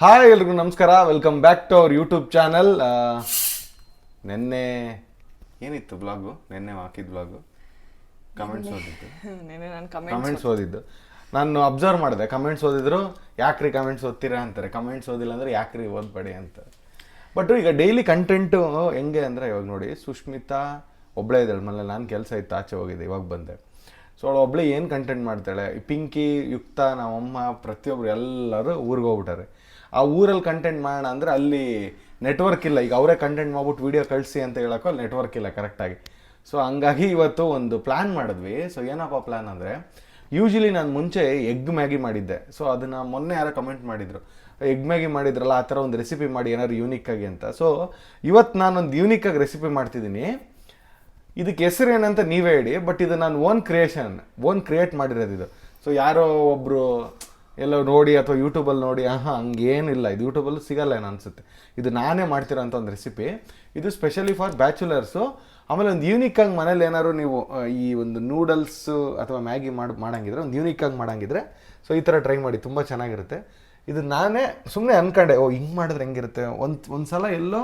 Hi ಎಲ್ರಿಗೂ ನಮಸ್ಕಾರ, welcome back to our YouTube channel. ನೆನ್ನೆ ಏನಿತ್ತು ಬ್ಲಾಗು? ನೆನ್ನೆ ಹಾಕಿದ ಬ್ಲಾಗು ಕಮೆಂಟ್ಸ್ ಓದಿದ್ದು ನಾನು ಅಬ್ಸರ್ವ್ ಮಾಡಿದೆ. ಕಮೆಂಟ್ಸ್ ಓದಿದ್ರು ಯಾಕ್ರಿ ಕಮೆಂಟ್ಸ್ ಓದ್ತೀರಾ ಅಂತಾರೆ, ಕಮೆಂಟ್ಸ್ ಓದಿಲ್ಲ ಅಂದರೆ ಯಾಕ್ರಿ ಓದ್ಬೇಡಿ ಅಂತ. ಬಟ್ ಈಗ ಡೈಲಿ ಕಂಟೆಂಟು ಹೆಂಗೆ ಅಂದರೆ, ಇವಾಗ ನೋಡಿ ಸುಷ್ಮಿತಾ ಒಬ್ಬಳೇ ಇದ್ದಾಳೆ ಮನೇಲಿ. ನಾನು ಕೆಲಸ ಇತ್ತು, ಆಚೆ ಹೋಗಿದ್ದೆ, ಇವಾಗ ಬಂದೆ. ಸೊ ಅವಳು ಒಬ್ಬಳೇ ಏನು ಕಂಟೆಂಟ್ ಮಾಡ್ತಾಳೆ? ಪಿಂಕಿ, ಯುಕ್ತ, ನಮ್ಮಮ್ಮ ಪ್ರತಿಯೊಬ್ಬರು ಎಲ್ಲರೂ ಊರಿಗೆ ಹೋಗ್ಬಿಟ್ಟಾರೆ. ಆ ಊರಲ್ಲಿ ಕಂಟೆಂಟ್ ಮಾಡೋಣ ಅಂದರೆ ಅಲ್ಲಿ ನೆಟ್ವರ್ಕ್ ಇಲ್ಲ. ಈಗ ಅವರೇ ಕಂಟೆಂಟ್ ಮಾಡ್ಬಿಟ್ಟು ವೀಡಿಯೋ ಕಳಿಸಿ ಅಂತ ಹೇಳೋಕ್ಕೋ ಅಲ್ಲಿ ನೆಟ್ವರ್ಕ್ ಇಲ್ಲ ಕರೆಕ್ಟಾಗಿ. ಸೊ ಹಂಗಾಗಿ ಇವತ್ತು ಒಂದು ಪ್ಲ್ಯಾನ್ ಮಾಡಿದ್ವಿ. ಸೊ ಏನಪ್ಪ ಪ್ಲ್ಯಾನ್ ಅಂದರೆ, ಯೂಶ್ವಲಿ ನಾನು ಮುಂಚೆ ಎಗ್ ಮ್ಯಾಗಿ ಮಾಡಿದ್ದೆ. ಸೊ ಅದನ್ನು ಮೊನ್ನೆ ಯಾರೋ ಕಮೆಂಟ್ ಮಾಡಿದರು, ಎಗ್ ಮ್ಯಾಗಿ ಮಾಡಿದ್ರಲ್ಲ ಆ ಥರ ಒಂದು ರೆಸಿಪಿ ಮಾಡಿ ಏನಾದ್ರು ಯೂನಿಕ್ಕಾಗಿ ಅಂತ. ಸೊ ಇವತ್ತು ನಾನೊಂದು ಯೂನಿಕ್ಕಾಗಿ ರೆಸಿಪಿ ಮಾಡ್ತಿದ್ದೀನಿ. ಇದಕ್ಕೆ ಹೆಸರು ಏನಂತ ನೀವೇ ಹೇಳಿ. ಬಟ್ ಇದು ನಾನು ಓನ್ ಕ್ರಿಯೇಟ್ ಮಾಡಿರೋದು ಇದು. ಸೊ ಯಾರೋ ಒಬ್ಬರು ಎಲ್ಲೋ ನೋಡಿ ಅಥವಾ ಯೂಟ್ಯೂಬಲ್ಲಿ ನೋಡಿ ಹಂಗೇನಿಲ್ಲ, ಇದು ಯೂಟ್ಯೂಬಲ್ಲಿ ಸಿಗಲ್ಲ ಏನೋ ಅನಿಸುತ್ತೆ. ಇದು ನಾನೇ ಮಾಡ್ತಿರೋ ಅಂಥ ಒಂದು ರೆಸಿಪಿ. ಇದು ಸ್ಪೆಷಲಿ ಫಾರ್ ಬ್ಯಾಚುಲರ್ಸು. ಆಮೇಲೆ ಒಂದು ಯೂನಿಕ್ಕಾಗಿ ಮನೇಲಿ ಏನಾದ್ರು ನೀವು ಈ ಒಂದು ನೂಡಲ್ಸು ಅಥವಾ ಮ್ಯಾಗಿ ಮಾಡಂಗಿದ್ರೆ, ಒಂದು ಯೂನಿಕ್ಕಾಗಿ ಮಾಡಂಗಿದ್ರೆ ಸೊ ಈ ಥರ ಟ್ರೈ ಮಾಡಿ, ತುಂಬ ಚೆನ್ನಾಗಿರುತ್ತೆ. ಇದು ನಾನೇ ಸುಮ್ಮನೆ ಅಂದ್ಕೊಂಡೆ, ಹಿಂಗೆ ಮಾಡಿದ್ರೆ ಹೆಂಗಿರುತ್ತೆ. ಒಂದು ಸಲ ಎಲ್ಲೋ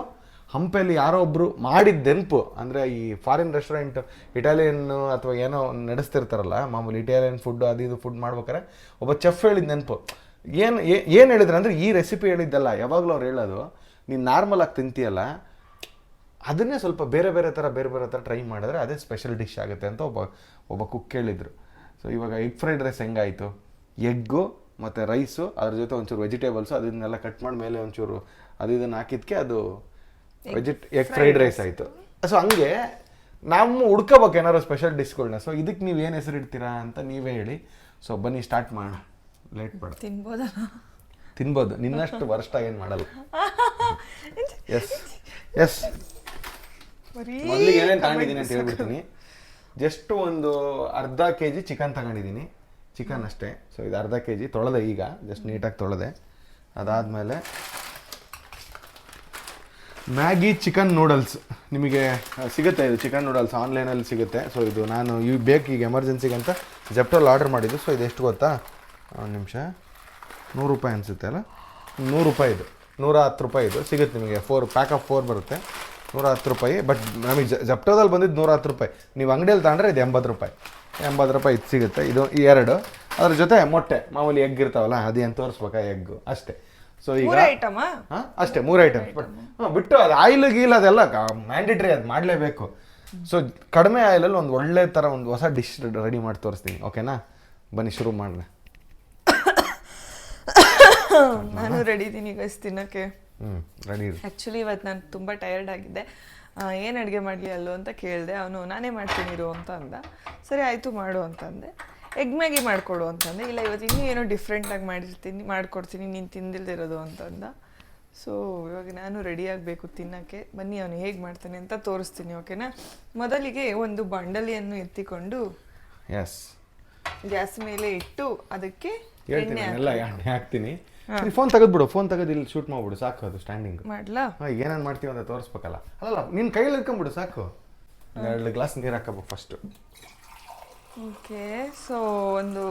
ಹಂಪೆಯಲ್ಲಿ ಯಾರೋ ಒಬ್ಬರು ಮಾಡಿದ ನೆನಪು. ಅಂದರೆ ಈ ಫಾರಿನ್ ರೆಸ್ಟೋರೆಂಟ್ ಇಟಾಲಿಯನ್ನು ಅಥವಾ ಏನೋ ನಡೆಸ್ತಿರ್ತಾರಲ್ಲ ಮಾಮೂಲಿ ಇಟಾಲಿಯನ್ ಫುಡ್, ಅದು ಇದು ಫುಡ್ ಮಾಡ್ಬೇಕಾರೆ ಒಬ್ಬ ಚೆಫ್ ಹೇಳಿದ ನೆನಪು. ಏನು ಹೇಳಿದ್ರೆ ಅಂದರೆ, ಈ ರೆಸಿಪಿ ಹೇಳಿದ್ದಲ್ಲ, ಯಾವಾಗಲೂ ಅವ್ರು ಹೇಳೋದು, ನೀನು ನಾರ್ಮಲಾಗಿ ತಿಂತೀಯಲ್ಲ ಅದನ್ನೇ ಸ್ವಲ್ಪ ಬೇರೆ ಬೇರೆ ಥರ ಟ್ರೈ ಮಾಡಿದ್ರೆ ಅದೇ ಸ್ಪೆಷಲ್ ಡಿಶ್ ಆಗುತ್ತೆ ಅಂತ ಒಬ್ಬ ಕುಕ್ ಹೇಳಿದರು. ಸೊ ಇವಾಗ ಎಗ್ ಫ್ರೈಡ್ ರೈಸ್ ಹೆಂಗಾಯಿತು, ಎಗ್ಗು ಮತ್ತು ರೈಸು ಅದ್ರ ಜೊತೆ ಒಂಚೂರು ವೆಜಿಟೇಬಲ್ಸು ಅದನ್ನೆಲ್ಲ ಕಟ್ ಮಾಡಿ ಮೇಲೆ ಒಂಚೂರು ಇದನ್ನು ಹಾಕಿದ್ದಕ್ಕೆ ಅದು ಎಗ್ ಫ್ರೈಡ್ ರೈಸ್ ಆಯಿತು. ಸೊ ಹಂಗೆ ನಾವು ಹುಡ್ಕೋಬೇಕು ಏನಾದ್ರು ಸ್ಪೆಷಲ್ ಡಿಶ್ಗಳನ್ನ. ಸೊ ಇದಕ್ಕೆ ನೀವು ಏನು ಹೆಸರು ಇಡ್ತೀರಾ ಅಂತ ನೀವೇ ಹೇಳಿ. ಸೊ ಬನ್ನಿ ಸ್ಟಾರ್ಟ್ ಮಾಡೋಣ, ಲೇಟ್ ಬೇಡ. ತಿನ್ಬೋದು, ನಿನ್ನಷ್ಟು ವರ್ಷ ಏನು ಮಾಡಲ್ಲ. ಎಸ್ ಮೊದಲಿಗೆ ಏನೇನು ತಗೊಂಡಿದ್ದೀನಿ ಅಂತ ಹೇಳ್ಬಿಡ್ತೀನಿ. ಜಸ್ಟ್ ಒಂದು ಅರ್ಧ kg ಚಿಕನ್ ತಗೊಂಡಿದ್ದೀನಿ, ಚಿಕನ್ ಅಷ್ಟೇ. ಸೊ ಇದು ಅರ್ಧ kg ತೊಳೆದೆ, ಈಗ ಜಸ್ಟ್ ನೀಟಾಗಿ ತೊಳೆದೆ. ಅದಾದಮೇಲೆ ಮ್ಯಾಗಿ ಚಿಕನ್ ನೂಡಲ್ಸ್ ನಿಮಗೆ ಸಿಗುತ್ತೆ. ಇದು ಚಿಕನ್ ನೂಡಲ್ಸ್ ಆನ್ಲೈನಲ್ಲಿ ಸಿಗುತ್ತೆ. ಸೊ ಇದು ನಾನು ಬೇಕು ಈಗ ಎಮರ್ಜೆನ್ಸಿಗೆ ಅಂತ ಜೆಪ್ಟೋಲ್ಲಿ ಆರ್ಡರ್ ಮಾಡಿದ್ದು. ಸೊ ಇದು ಎಷ್ಟು ಗೊತ್ತಾ, ಒಂದು ನಿಮಿಷ, 100 ರೂಪಾಯಿ ಅನಿಸುತ್ತೆ ಅಲ್ಲ, 100 ರೂಪಾಯಿ ಇದು, 110 ರೂಪಾಯಿ ಇದು ಸಿಗುತ್ತೆ ನಿಮಗೆ. ಪ್ಯಾಕ್ ಆಫ್ 4 ಬರುತ್ತೆ, 110 ರೂಪಾಯಿ. ಬಟ್ ನಮಗೆ ಜೆಪ್ಟೋದಲ್ಲಿ ಬಂದಿದ್ದು 110 ರೂಪಾಯಿ. ನೀವು ಅಂಗಡಿಯಲ್ಲಿ ತಗೊಂಡ್ರೆ ಇದು 80 ರೂಪಾಯಿ. 80 ರೂಪಾಯಿ ಇದು ಸಿಗುತ್ತೆ. ಇದು ಈ ಎರಡು, ಅದ್ರ ಜೊತೆ ಮೊಟ್ಟೆ ಮಾಮೂಲಿ ಎಗ್ ಇರ್ತಾವಲ್ಲ, ಅದೇನು ತೋರಿಸ್ಬೇಕಾ ಎಗ್ಗು ಅಷ್ಟೇ. ಸೊ ಈಗ ಅಷ್ಟೇ 3 ಐಟಮ್. ಬಟ್ ಬಿಟ್ಟು ಅದು ಆಯಿಲ್ ಗೀಲ್ ಅದೆಲ್ಲ ಮ್ಯಾಂಡೇಟ್ರಿ, ಅದು ಮಾಡಲೇಬೇಕು. ಸೊ ಕಡಿಮೆ ಆಯಿಲಲ್ಲಿ ಒಂದು ಒಳ್ಳೆ ಥರ ಒಂದು ಹೊಸ ಡಿಶ್ ರೆಡಿ ಮಾಡಿ ತೋರಿಸ್ತೀನಿ, ಓಕೆನಾ? ಬನ್ನಿ ಶುರು ಮಾಡೋಣ. ನಾನು ರೆಡಿ ಇದ್ದೀನಿ ಗೈಸ್ ತಿನ್ನೋಕ್ಕೆ. ರೆಡಿ. ಆ್ಯಕ್ಚುಲಿ ಇವತ್ತು ನಾನು ತುಂಬ ಟಯರ್ಡ್ ಆಗಿದ್ದೆ. ಏನು ಅಡುಗೆ ಮಾಡಲಿ ಅಲ್ಲೋ ಅಂತ ಕೇಳಿದೆ. ಅವನು ನಾನೇ ಮಾಡ್ತೀನಿ ಇರು ಅಂತ ಅಂದ. ಸರಿ ಆಯಿತು ಮಾಡು ಅಂತಂದೆ. ಎಗ್ ಮ್ಯಾಗಿ ಮಾಡಿಕೊಡು ಅಂತಂದೆ. ಇಲ್ಲ ಇವತ್ತು ಇನ್ನೂ ಏನೋ ಡಿಫ್ರೆಂಟಾಗಿ ಮಾಡಿಕೊಡ್ತೀನಿ ನೀನು ತಿಂದಿಲ್ದಿರೋದು ಅಂತಂದ. ಸೊ ಇವಾಗ ನಾನು ರೆಡಿ ಆಗಬೇಕು ತಿನ್ನೋಕ್ಕೆ. ಬನ್ನಿ ಅವನು ಹೇಗೆ ಮಾಡ್ತಾನೆ ಅಂತ ತೋರಿಸ್ತೀನಿ, ಓಕೆನಾ? ಮೊದಲಿಗೆ ಒಂದು ಬಾಂಡಲಿಯನ್ನು ಎತ್ತಿಕೊಂಡು ಗ್ಯಾಸ್ ಮೇಲೆ ಇಟ್ಟು ಅದಕ್ಕೆ ಎಣ್ಣೆ ಹಾಕ್ತೀನಿ. ಫೋನ್ ತೆಗೆದ್ಬಿಡು, ಫೋನ್ ತೆಗೆದು ಇಲ್ಲಿ ಶೂಟ್ ಮಾಡ್ಬಿಡು, ಸಾಕು. ಅದು ಸ್ಟ್ಯಾಂಡಿಂಗ್ ಮಾಡ್ಲಾ? ಏನೇನು ಮಾಡ್ತೀವಿ ಅಂತ ತೋರಿಸ್ಬೇಕಲ್ಲ. ಅಲ್ಲ ನಿನ್ನ ಕೈಯಲ್ಲಿ ಇಟ್ಕೊಂಡ್ಬಿಡು ಸಾಕು. 2 ಗ್ಲಾಸ್ ನೀರು ಹಾಕಬೇಕು ಫಸ್ಟು. ಓಕೆ. ಸೊ ಒಂದು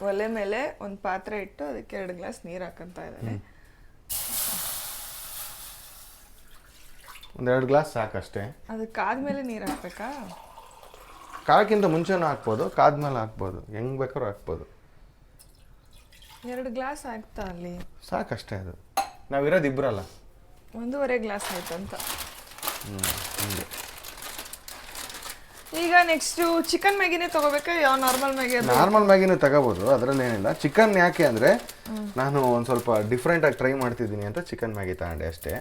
ಒಲೆ ಮೇಲೆ ಒಂದು ಪಾತ್ರೆ ಇಟ್ಟು ಅದಕ್ಕೆ 2 ಗ್ಲಾಸ್ ನೀರು ಹಾಕಂತ ಇದ್ದಾನೆ. ಒಂದು 2 ಗ್ಲಾಸ್ ಸಾಕಷ್ಟೇ. ಅದು ಕಾದ್ಮೇಲೆ ನೀರು ಹಾಕ್ಬೇಕಾ? ಕಾಯಕ್ಕಿಂತ ಮುಂಚೆನೂ ಹಾಕ್ಬೋದು, ಕಾದ್ಮೇಲೆ ಹಾಕ್ಬೋದು, ಹೆಂಗೆ ಬೇಕಾದ್ರೂ ಹಾಕ್ಬೋದು. 2 ಗ್ಲಾಸ್ ಆಗ್ತಾ ಅಲ್ಲಿ ಸಾಕಷ್ಟೇ. ಅದು ನಾವಿರೋದು ಇಬ್ಬರಲ್ಲ, 1.5 ಗ್ಲಾಸ್ ಆಯ್ತಂತ. ಈಗ ನೆಕ್ಸ್ಟು ಚಿಕನ್ ಮ್ಯಾಗಿನೇ ತಗೋಬೇಕಾ ಯಾವ ನಾರ್ಮಲ್ ಮ್ಯಾಗಿ? ನಾರ್ಮಲ್ ಮ್ಯಾಗಿನೂ ತಗೋಬೋದು, ಅದರಲ್ಲೇನಿಲ್ಲ. ಚಿಕನ್ ಯಾಕೆ ಅಂದರೆ ನಾನು ಒಂದು ಸ್ವಲ್ಪ ಡಿಫ್ರೆಂಟಾಗಿ ಟ್ರೈ ಮಾಡ್ತಿದ್ದೀನಿ ಅಂತ ಚಿಕನ್ ಮ್ಯಾಗಿ ತಗೊಂಡೆ ಅಷ್ಟೇ.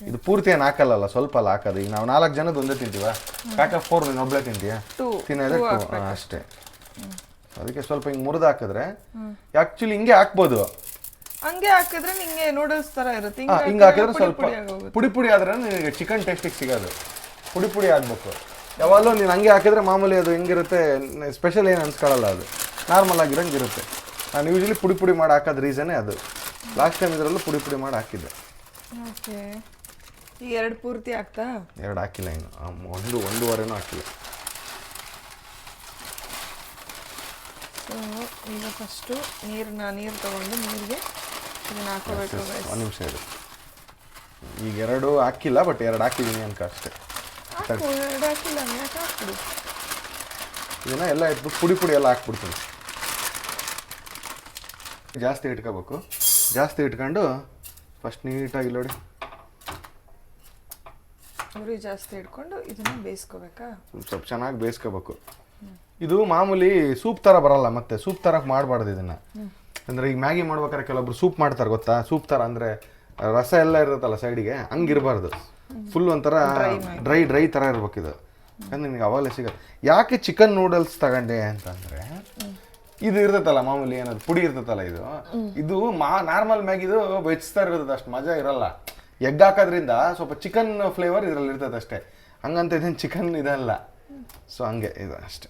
ಇದು ಪೂರ್ತಿ ಏನು ಹಾಕಲ್ಲ, ಸ್ವಲ್ಪ ಅಲ್ಲ ಹಾಕೋದು. ಈಗ ನಾವು 4 ಜನದ ಒಂದೇ ತಿಂತೀವ, ಪ್ಯಾಕ್ ಆಫ್ 4 ನೀನು ಒಬ್ಬಳೇ ತಿಂತೀಯ, ತಿನ್ನೋದೇ 2 ಅಷ್ಟೇ. ಅದಕ್ಕೆ ಸ್ವಲ್ಪ ಹಿಂಗೆ ಮುರಿದು ಹಾಕಿದ್ರೆ, ಆ್ಯಕ್ಚುಲಿ ಹಿಂಗೆ ಹಾಕ್ಬೋದು. ಹಂಗೆ ಹಾಕಿದ್ರೆ ನಿಂಗೆ ನೂಡಲ್ಸ್ ಥರ ಇರುತ್ತೆ. ಹಿಂಗೆ ಹಾಕಿದ್ರೆ ಸ್ವಲ್ಪ ಪುಡಿ ಆದ್ರೆ ನಿನಗೆ ಚಿಕನ್ ಟೇಸ್ಟಿಗೆ ಸಿಗೋದು. ಪುಡಿ ಆಗಬೇಕು ಯಾವಾಗಲೂ. ನೀನು ಹಂಗೆ ಹಾಕಿದ್ರೆ ಮಾಮೂಲಿ ಅದು ಹೆಂಗಿರುತ್ತೆ, ಸ್ಪೆಷಲ್ ಏನು ಅನ್ಸ್ಕೊಳ್ಳಲ್ಲ, ಅದು ನಾರ್ಮಲ್ ಆಗಿರೋಂಗೆ ಇರುತ್ತೆ. ನಾನು ಯೂಶ್ವಲಿ ಪುಡಿ ಮಾಡಿ ಹಾಕೋದು ರೀಸನ್ನೇ ಅದು. ಲಾಸ್ಟ್ ಟೈಮ್ ಇದರಲ್ಲೂ ಪುಡಿ ಮಾಡಿ ಹಾಕಿದ್ದೆ. ಓಕೆ. ಈ 2 ಪೂರ್ತಿ ಹಾಕ್ತಾ? 2 ಹಾಕಿಲ್ಲ, ಇನ್ನು 1.5 ಹಾಕಿಲ್ಲ. ಸೊ ಈಗ ಫಸ್ಟು ನೀರು ತೊಗೊಂಡು ನೀರಿಗೆ ಇದನ್ನ ಹಾಕೋಬೇಕು guys. ಒಂದು ನಿಮಿಷ ಇರು. ಈಗ 2 ಹಾಕಿಲ್ಲ, ಬಟ್ 2 ಹಾಕಿದ್ದೀನಿ ಅನ್ಕ ಅಷ್ಟೇ. ಹಾಕು, ಎರಡು ಹಾಕಿಲ್ಲ ಅಂದ್ರೆ ಹಾಕ್ಬಿಡು. ಇದನ್ನ ಎಲ್ಲ ಎತ್ಬಿಟ್ಟು ಪುಡಿ ಎಲ್ಲ ಹಾಕ್ಬಿಡ್ತೀನಿ. ಜಾಸ್ತಿ ಇಟ್ಕೋಬೇಕು. ಜಾಸ್ತಿ ಇಟ್ಕೊಂಡು ಫಸ್ಟ್ ನೀಟಾಗಿ ನೋಡಿ ಉರಿ ಜಾಸ್ತಿ ಇಟ್ಕೊಂಡು ಇದನ್ನ ಬೇಯಿಸ್ಕೋಬೇಕಾ? ಸ್ವಲ್ಪ ಚೆನ್ನಾಗಿ ಬೇಯಿಸ್ಕೋಬೇಕು. ಇದು ಮಾಮೂಲಿ ಸೂಪ್ ಥರ ಬರಲ್ಲ, ಮತ್ತೆ ಸೂಪ್ ಥರ ಮಾಡಬಾರ್ದು ಇದನ್ನು. ಅಂದರೆ ಈಗ ಮ್ಯಾಗಿ ಮಾಡ್ಬೇಕಾದ್ರೆ ಕೆಲವೊಬ್ರು ಸೂಪ್ ಮಾಡ್ತಾರೆ ಗೊತ್ತಾ, ಸೂಪ್ ಥರ ಅಂದರೆ ರಸ ಎಲ್ಲ ಇರುತ್ತಲ್ಲ ಸೈಡಿಗೆ, ಹಂಗಿರಬಾರ್ದು. ಫುಲ್ ಒಂಥರ ಡ್ರೈ ಥರ ಇರ್ಬೇಕಿದು. ಯಾಕಂದ್ರೆ ನಿನಗೆ ಅವಾಗಲೇ ಸಿಗುತ್ತೆ. ಯಾಕೆ ಚಿಕನ್ ನೂಡಲ್ಸ್ ತಗೊಂಡೆ ಅಂತಂದರೆ, ಇದು ಇರ್ತೈತಲ್ಲ ಮಾಮೂಲಿ ಏನದು ಪುಡಿ ಇರ್ತೈತಲ್ಲ, ಇದು ನಾರ್ಮಲ್ ಮ್ಯಾಗಿದು ವೆಜ್ ಥರ ಇರ್ತದೆ, ಅಷ್ಟು ಮಜಾ ಇರಲ್ಲ. ಎಗ್ ಹಾಕೋದ್ರಿಂದ ಸ್ವಲ್ಪ ಚಿಕನ್ ಫ್ಲೇವರ್ ಇದರಲ್ಲಿ ಇರ್ತದೆ ಅಷ್ಟೇ. ಹಂಗಂತ ಇದೇನು ಚಿಕನ್ ಇದಲ್ಲ. ಸೊ ಹಂಗೆ ಇದು ಅಷ್ಟೇ.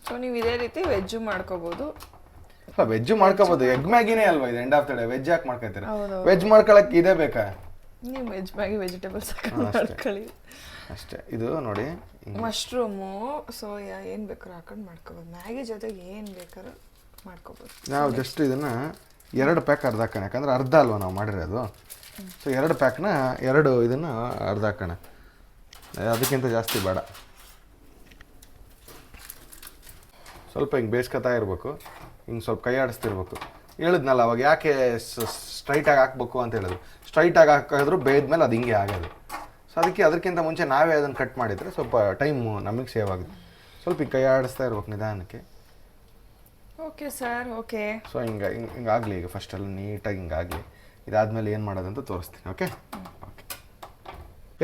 ಸೊ ನೀವು ಇದೇ ರೀತಿ ವೆಜ್ಜು ಮಾಡ್ಕೋಬೋದು. ವೆಜ್ಜು ಮಾಡ್ಕೋಬೋದು. ಎಗ್ ಮ್ಯಾಗಿನೇ ಅಲ್ವಾ ಇದು, end of the day. Veg ಯಾಕೆ ಮಾಡ್ಕೊತೀರ? ವೆಜ್ ಮಾಡ್ಕೊಳಕ್ಕೆ ಇದೇ ಬೇಕಾ? ನೀವು ವೆಜ್ ಮ್ಯಾಗಿ ವೆಜಿಟೇಬಲ್ಸ್ ಮಾಡ್ಕೊಳ್ಳಿ ಅಷ್ಟೇ. ಇದು ನೋಡಿ ಮಶ್ರೂಮು, ಸೋಯಾ ಏನು ಬೇಕಾದ್ರೂ ಹಾಕೊಂಡು ಮಾಡ್ಕೋಬೋದು. ಮ್ಯಾಗಿ ಜೊತೆಗೆ ಏನು ಬೇಕಾದ್ರೂ ಮಾಡ್ಕೋಬೋದು. ನಾವು ಜಸ್ಟ್ ಇದನ್ನು 2 ಪ್ಯಾಕ್ ಅರ್ಧ ಹಾಕೋಣ, ಯಾಕಂದ್ರೆ ಅರ್ಧ ಅಲ್ವಾ ನಾವು ಮಾಡಿರೋದು. ಸೊ 2 ಪ್ಯಾಕ್ನ 2 ಇದನ್ನು ಅರ್ಧ ಹಾಕೋಣ, ಅದಕ್ಕಿಂತ ಜಾಸ್ತಿ ಬೇಡ. ಸ್ವಲ್ಪ ಹಿಂಗೆ ಬೇಯಿಸ್ಕೊತಾ ಇರಬೇಕು, ಹಿಂಗೆ ಸ್ವಲ್ಪ ಕೈ ಆಡಿಸ್ತಿರ್ಬೇಕು. ಹೇಳಿದ್ನಲ್ಲ ಅವಾಗ ಯಾಕೆ ಸ್ಟ್ರೈಟಾಗಿ ಹಾಕ್ಬೇಕು ಅಂತ ಹೇಳಿದ್ರು. ಸ್ಟ್ರೈಟಾಗಿ ಹಾಕಿದ್ರು ಬೇಯ್ದ್ಮೇಲೆ ಅದು ಹಿಂಗೆ ಆಗೋದು. ಸೊ ಅದಕ್ಕಿಂತ ಮುಂಚೆ ನಾವೇ ಅದನ್ನು ಕಟ್ ಮಾಡಿದರೆ ಸ್ವಲ್ಪ ಟೈಮು ನಮಗೆ ಸೇವ್ ಆಗುತ್ತೆ. ಸ್ವಲ್ಪ ಹಿಂಗೆ ಕೈ ಆಡಿಸ್ತಾ ಇರ್ಬೇಕು ನಿಧಾನಕ್ಕೆ. Okay sir, okay. ಸೊ ಹಿಂಗಾಗಲಿ ಈಗ ಫಸ್ಟೆಲ್ಲ ನೀಟಾಗಿ ಹಿಂಗಾಗಲಿ. ಇದಾದಮೇಲೆ ಏನು ಮಾಡೋದಂತ ತೋರಿಸ್ತೀನಿ. Okay okay.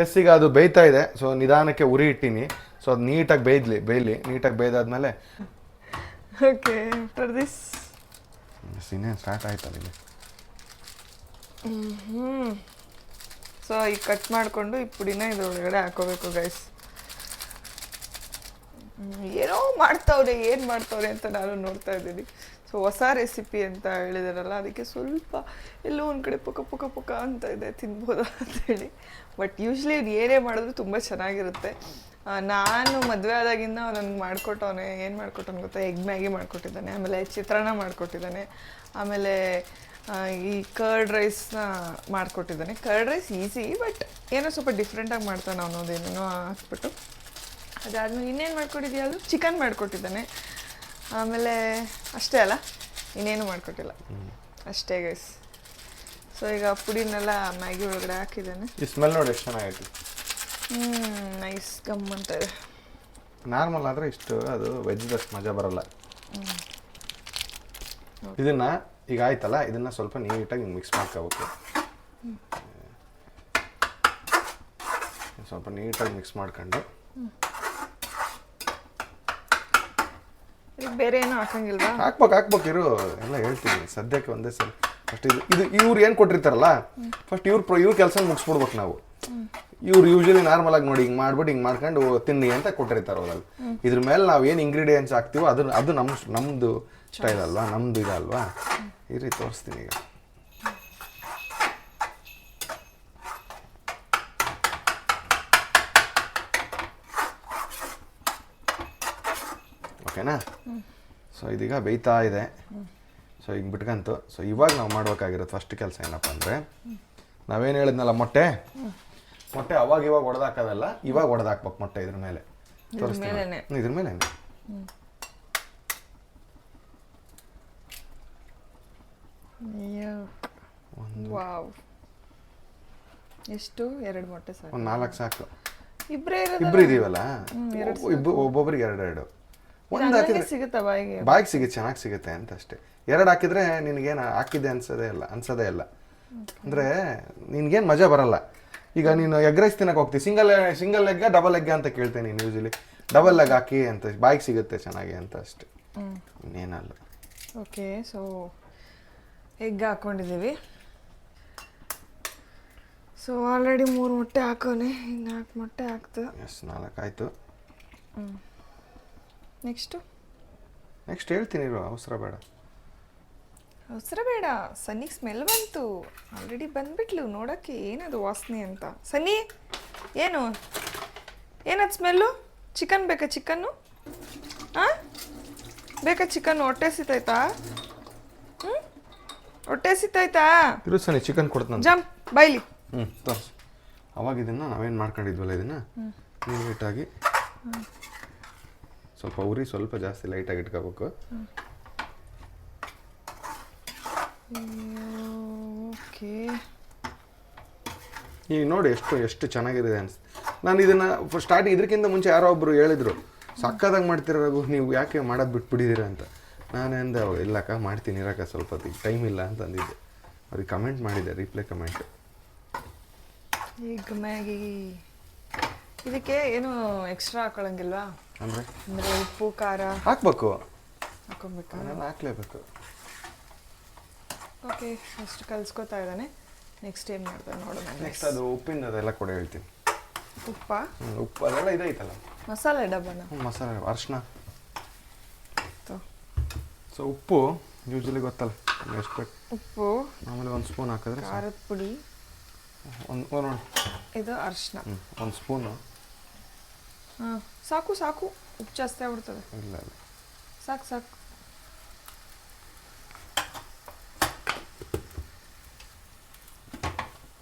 ಎಸ್, ಈಗ ಅದು ಬೇಯ್ತಾ ಇದೆ. ಸೊ ನಿಧಾನಕ್ಕೆ ಉರಿ ಇಟ್ಟೀನಿ. ಸೊ ಅದು ನೀಟಾಗಿ ಬೇಯಲಿ. ನೀಟಾಗಿ ಬೇಯ್ದಾದ್ಮೇಲೆ ಓಕೆ, ಆಫ್ಟರ್ ದಿಸ್ ಇನ್ನೇನು ಸ್ಟಾರ್ಟ್ ಆಯ್ತಲ್ಲ ಇಲ್ಲಿ. ಸೊ ಈಗ ಕಟ್ ಮಾಡಿಕೊಂಡು ಈ ಪುಡಿನ ಇದ್ರೊಳಗಡೆ ಹಾಕೋಬೇಕು ಗೈಸ್. ಏನೋ ಮಾಡ್ತಾವ್ರೆ, ಏನು ಮಾಡ್ತಾವ್ರೆ ಅಂತ ನಾನು ನೋಡ್ತಾ ಇದ್ದೀನಿ. ಸೊ ಹೊಸ ರೆಸಿಪಿ ಅಂತ ಹೇಳಿದಾರಲ್ಲ, ಅದಕ್ಕೆ ಸ್ವಲ್ಪ ಎಲ್ಲೋ ಒಂದು ಕಡೆ ಪುಕ ಅಂತ ಇದೆ, ತಿನ್ಬೋದಾ ಅಂತೇಳಿ. ಬಟ್ ಯೂಶ್ವಲಿ ಇವ್ರು ಏನೇ ಮಾಡಿದ್ರು ತುಂಬ ಚೆನ್ನಾಗಿರುತ್ತೆ. ನಾನು ಮದುವೆ ಆದಾಗಿಂದ ನನಗೆ ಮಾಡಿಕೊಟ್ಟವನೆ. ಏನು ಮಾಡಿಕೊಟ್ಟವನು ಗೊತ್ತಾ? ಎಗ್ ಮ್ಯಾಗಿ ಮಾಡಿಕೊಟ್ಟಿದ್ದಾನೆ, ಆಮೇಲೆ ಚಿತ್ರಾನ್ನ ಮಾಡಿಕೊಟ್ಟಿದ್ದಾನೆ, ಆಮೇಲೆ ಈ ಕರ್ಡ್ ರೈಸ್ನ ಮಾಡಿಕೊಟ್ಟಿದ್ದಾನೆ. ಕರ್ಡ್ ರೈಸ್ ಈಸಿ, ಬಟ್ ಏನೋ ಸ್ವಲ್ಪ ಡಿಫ್ರೆಂಟಾಗಿ ಮಾಡ್ತಾನೆ ಅನ್ನೋದೇನೇನೋ ಹಾಕ್ಬಿಟ್ಟು. ಅದಾದ್ಮೇಲೆ ಇನ್ನೇನು ಮಾಡ್ಕೊಟ್ಟಿದ್ಯಾ? ಅದು ಚಿಕನ್ ಮಾಡಿಕೊಟ್ಟಿದ್ದಾನೆ. ಆಮೇಲೆ ಅಷ್ಟೇ ಅಲ್ಲ, ಇನ್ನೇನು ಮಾಡಿಕೊಟ್ಟಿಲ್ಲ, ಅಷ್ಟೇ ಗೈಸ್. ಸೊ ಈಗ ಪುಡಿನೆಲ್ಲ ಮ್ಯಾಗಿ ಒಳಗಡೆ ಹಾಕಿದ್ದಾನೆ. ಈ ಸ್ಮೆಲ್ ನೋಡಿ ಎಷ್ಟು ಚೆನ್ನಾಗೈತಿ. ನೈಸ್ ಗಮ್ ಅಂತ ಇದೆ. ನಾರ್ಮಲ್ ಆದರೆ ಇಷ್ಟು ಅದು ವೆಜ್ದಷ್ಟು ಮಜಾ ಬರಲ್ಲ. ಇದನ್ನ ಈಗ ಆಯ್ತಲ್ಲ, ಇದನ್ನ ಸ್ವಲ್ಪ ನೀಟಾಗಿ ಮಿಕ್ಸ್ ಮಾಡ್ಕೋಬೇಕು. ಸ್ವಲ್ಪ ನೀಟಾಗಿ ಮಿಕ್ಸ್ ಮಾಡ್ಕೊಂಡು ಬೇರೆ ಏನೋ ಹಾಕಂಗಿಲ್ವಾ? ಹಾಕ್ಬೇಕು ಇರು, ಎಲ್ಲ ಹೇಳ್ತೀನಿ ಸದ್ಯಕ್ಕೆ ಒಂದೇ ಸಲ. ಫಸ್ಟ್ ಇದು ಇವ್ರು ಏನು ಕೊಟ್ಟಿರ್ತಾರಲ್ಲ, ಫಸ್ಟ್ ಇವ್ರ ಕೆಲಸ ಮುಗಿಸ್ಬಿಡ್ಬೇಕು ನಾವು. ಇವ್ರು ಯೂಶಲಿ ನಾರ್ಮಲ್ ಆಗಿ ನೋಡಿ ಹಿಂಗೆ ಮಾಡ್ಬಿಟ್ಟು ಹಿಂಗೆ ಮಾಡ್ಕೊಂಡು ತಿನ್ನಿ ಅಂತ ಕೊಟ್ಟಿರ್ತಾರೆ ಅವ್ರಲ್ಲಿ. ಇದ್ರ ಮೇಲೆ ನಾವು ಏನು ಇಂಗ್ರೀಡಿಯೆಂಟ್ಸ್ ಹಾಕ್ತೀವೋ ಅದು ನಮ್ಮದು ಸ್ಟೈಲ್ ಅಲ್ವಾ, ನಮ್ಮದು ಇದಲ್ವಾ. ಈ ರೀತಿ ತೋರಿಸ್ತೀನಿ ಈಗ. ಓಕೆನಾ? ಸೊ ಇದೀಗ ಬೇಯ್ತಾ ಇದೆ. ಸೊ ಈಗ ಬಿಟ್ಕಂತು. ಸೊ ಇವಾಗ ನಾವು ಮಾಡ್ಬೇಕಾಗಿರೋದು ಫಸ್ಟ್ ಕೆಲಸ ಏನಪ್ಪ ಅಂದರೆ, ನಾವೇನು ಹೇಳಿದ್ನಲ್ಲ ಮೊಟ್ಟೆ ಅವಾಗ ಹೊಡೆದಾಕೋದಲ್ಲ, ಇವಾಗ ಹೊಡೆದಾಕ್ಬೇಕು ಮೊಟ್ಟೆ ಇದ್ರ ಮೇಲೆ. ತೋರಿಸ್ತೀನಿ ಇದ್ರ ಮೇಲೆ. ಎಷ್ಟು? 2 ಮೊಟ್ಟೆ ಸಾಕು? ಒಂದು 4 ಸಾಕು. ಇಬ್ರು ಇದೀವಲ್ಲ, ಒಬ್ಬೊಬ್ರಿಗೆ 2 ಒಂದು ಹಾಕಿದ್ರೆ ಸಿಗುತ್ತಾ ಬಾಯಿಗೆ ಸಿಗುತ್ತೆ, ಚೆನ್ನಾಗಿ ಸಿಗುತ್ತೆ ಅಂತ ಅಷ್ಟೇ. 2 ಹಾಕಿದ್ರೆ ನಿನಗೇನು ಹಾಕಿದ್ದೆ ಅನ್ಸೋದೇ ಇಲ್ಲ. ಅಂದರೆ ನಿನ್ಗೇನು ಮಜಾ ಬರಲ್ಲ. ಈಗ ನೀನು ಎಗ್ ರೈಸ್ ತಿನ್ನಕ್ಕೆ ಹೋಗ್ತೀವಿ, ಸಿಂಗಲ್ ಎಗ್ ಡಬಲ್ ಎಗ್ ಅಂತ ಕೇಳ್ತೇನೆ ನೀನು. ಯೂಶಲಿ ಡಬಲ್ ಎಗ್ ಹಾಕಿ ಅಂತ ಬಾಯಿಗೆ ಸಿಗುತ್ತೆ ಚೆನ್ನಾಗಿ ಅಂತ ಅಷ್ಟೇ, ಇನ್ನೇನಲ್ಲ. ಓಕೆ, ಸೊ ಎಗ್ ಹಾಕ್ಕೊಂಡಿದ್ದೀವಿ. ಸೊ ಆಲ್ರೆಡಿ 3 ಮೊಟ್ಟೆ ಹಾಕೋನೆ, ಇನ್ನು 4 ಮೊಟ್ಟೆ ಹಾಕ್ತು. ಎಸ್, 4 ಆಯಿತು. ನೆಕ್ಸ್ಟ್ ಹೇಳ್ತೀನಿ, ಅವಸರ ಬೇಡ. ಸನ್ನಿಗೆ ಸ್ಮೆಲ್ ಬಂತು, ಆಲ್ರೆಡಿ ಬಂದ್ಬಿಟ್ಲು ನೋಡೋಕ್ಕೆ ಏನದು ವಾಸನೆ ಅಂತ. ಸನ್ನಿ, ಏನದು ಸ್ಮೆಲ್ಲು? ಚಿಕನ್ ಬೇಕಾ? ಚಿಕನ್ನು ಬೇಕಾ? ಚಿಕನ್ ಹೊಟ್ಟೆ ಸಿತಾಯ್ತಾ? ಹೊಟ್ಟೆ ಸಿತ್ತಾಯ್ತಾ? ಇರು ಸನಿ ಚಿಕನ್ ಕೊಡ್ತಾನೆ. ಜಂಪ್ ಬೈಲಿ. ತೋರಿಸಿ. ಅವಾಗ ಇದನ್ನು ನಾವೇನು ಮಾಡ್ಕೊಂಡಿದ್ವಲ್ಲ ಇದನ್ನು ನೀಟಾಗಿ ಸ್ವಲ್ಪ ಉರಿ ಸ್ವಲ್ಪ ಜಾಸ್ತಿ ಲೈಟಾಗಿ ಇಟ್ಕೋಬೇಕು. ಓಕೆ, ಈಗ ನೋಡಿ ಎಷ್ಟು ಚೆನ್ನಾಗಿದೆ ಅನ್ಸುತ್ತೆ. ನಾನು ಇದನ್ನು ಸ್ಟಾರ್ಟಿಂಗ್ ಇದಕ್ಕಿಂತ ಮುಂಚೆ ಯಾರೋ ಒಬ್ಬರು ಹೇಳಿದರು, ಸಕ್ಕದಾಗಿ ಮಾಡ್ತೀರ ರಘು, ನೀವು ಯಾಕೆ ಮಾಡೋದು ಬಿಟ್ಬಿಟ್ಟಿದ್ದೀರ ಅಂತ. ನಾನೆಂದೆ ಅವಾಗ ಇಲ್ಲಕ್ಕ ಮಾಡ್ತೀನಿ ಇರಕ್ಕ ಸ್ವಲ್ಪ ಹೊತ್ತಿಗೆ ಟೈಮ್ ಇಲ್ಲ ಅಂತ ಅಂದಿದ್ದೆ. ಅವ್ರಿಗೆ ಕಮೆಂಟ್ ಮಾಡಿದ್ದೆ, ರಿಪ್ಲೈ ಕಮೆಂಟ್. ಈಗ ಮ್ಯಾಗಿ ಇದಕ್ಕೆ ಏನು ಎಕ್ಸ್ಟ್ರಾ ಹಾಕೊಳಂಗಿಲ್ವಾ? ಅಂದರೆ ಉಪ್ಪು ಖಾರ ಹಾಕ್ಬೇಕು, ಹಾಕೊಬೇಕಾ? ಅದೆಲ್ಲ ಹಾಕ್ಲೇಬೇಕು. ಓಕೆ, ಅಷ್ಟು ಕಲಿಸ್ಕೊತಾ ಇದ್ದಾನೆ. ನೆಕ್ಸ್ಟ್ ಏನು ಮಾಡ್ತಾನೆ ನೋಡೋಣ. ನೆಕ್ಸ್ಟ್ ಅದು ಉಪ್ಪಿಂದ ಅದೆಲ್ಲ ಕೂಡ ಹೇಳ್ತೀನಿ. ಉಪ್ಪ ಉಪ್ಪು ಅದೆಲ್ಲ ಇದೈತಲ್ಲ, ಮಸಾಲೆ ಡಬ್ಬನ, ಮಸಾಲೆ ಅರ್ಶಿನ. ಸೊ ಉಪ್ಪು ಯೂಶ್ವಲಿ ಗೊತ್ತಲ್ಲ ಎಷ್ಟು ಬೇಕು. ಉಪ್ಪು ಆಮೇಲೆ 1 ಸ್ಪೂನ್ ಹಾಕಿದ್ರೆ ಖಾರದ ಪುಡಿ, ನೋಡಿ ಇದು ಅರ್ಶಿನ 1 ಸ್ಪೂನು. ಹಾಂ, ಸಾಕು ಸಾಕು, ಉಪ್ಪು ಜಾಸ್ತಿ ಆಗ್ಬಿಡ್ತದೆ. ಇಲ್ಲ ಇಲ್ಲ, ಸಾಕು ಸಾಕು.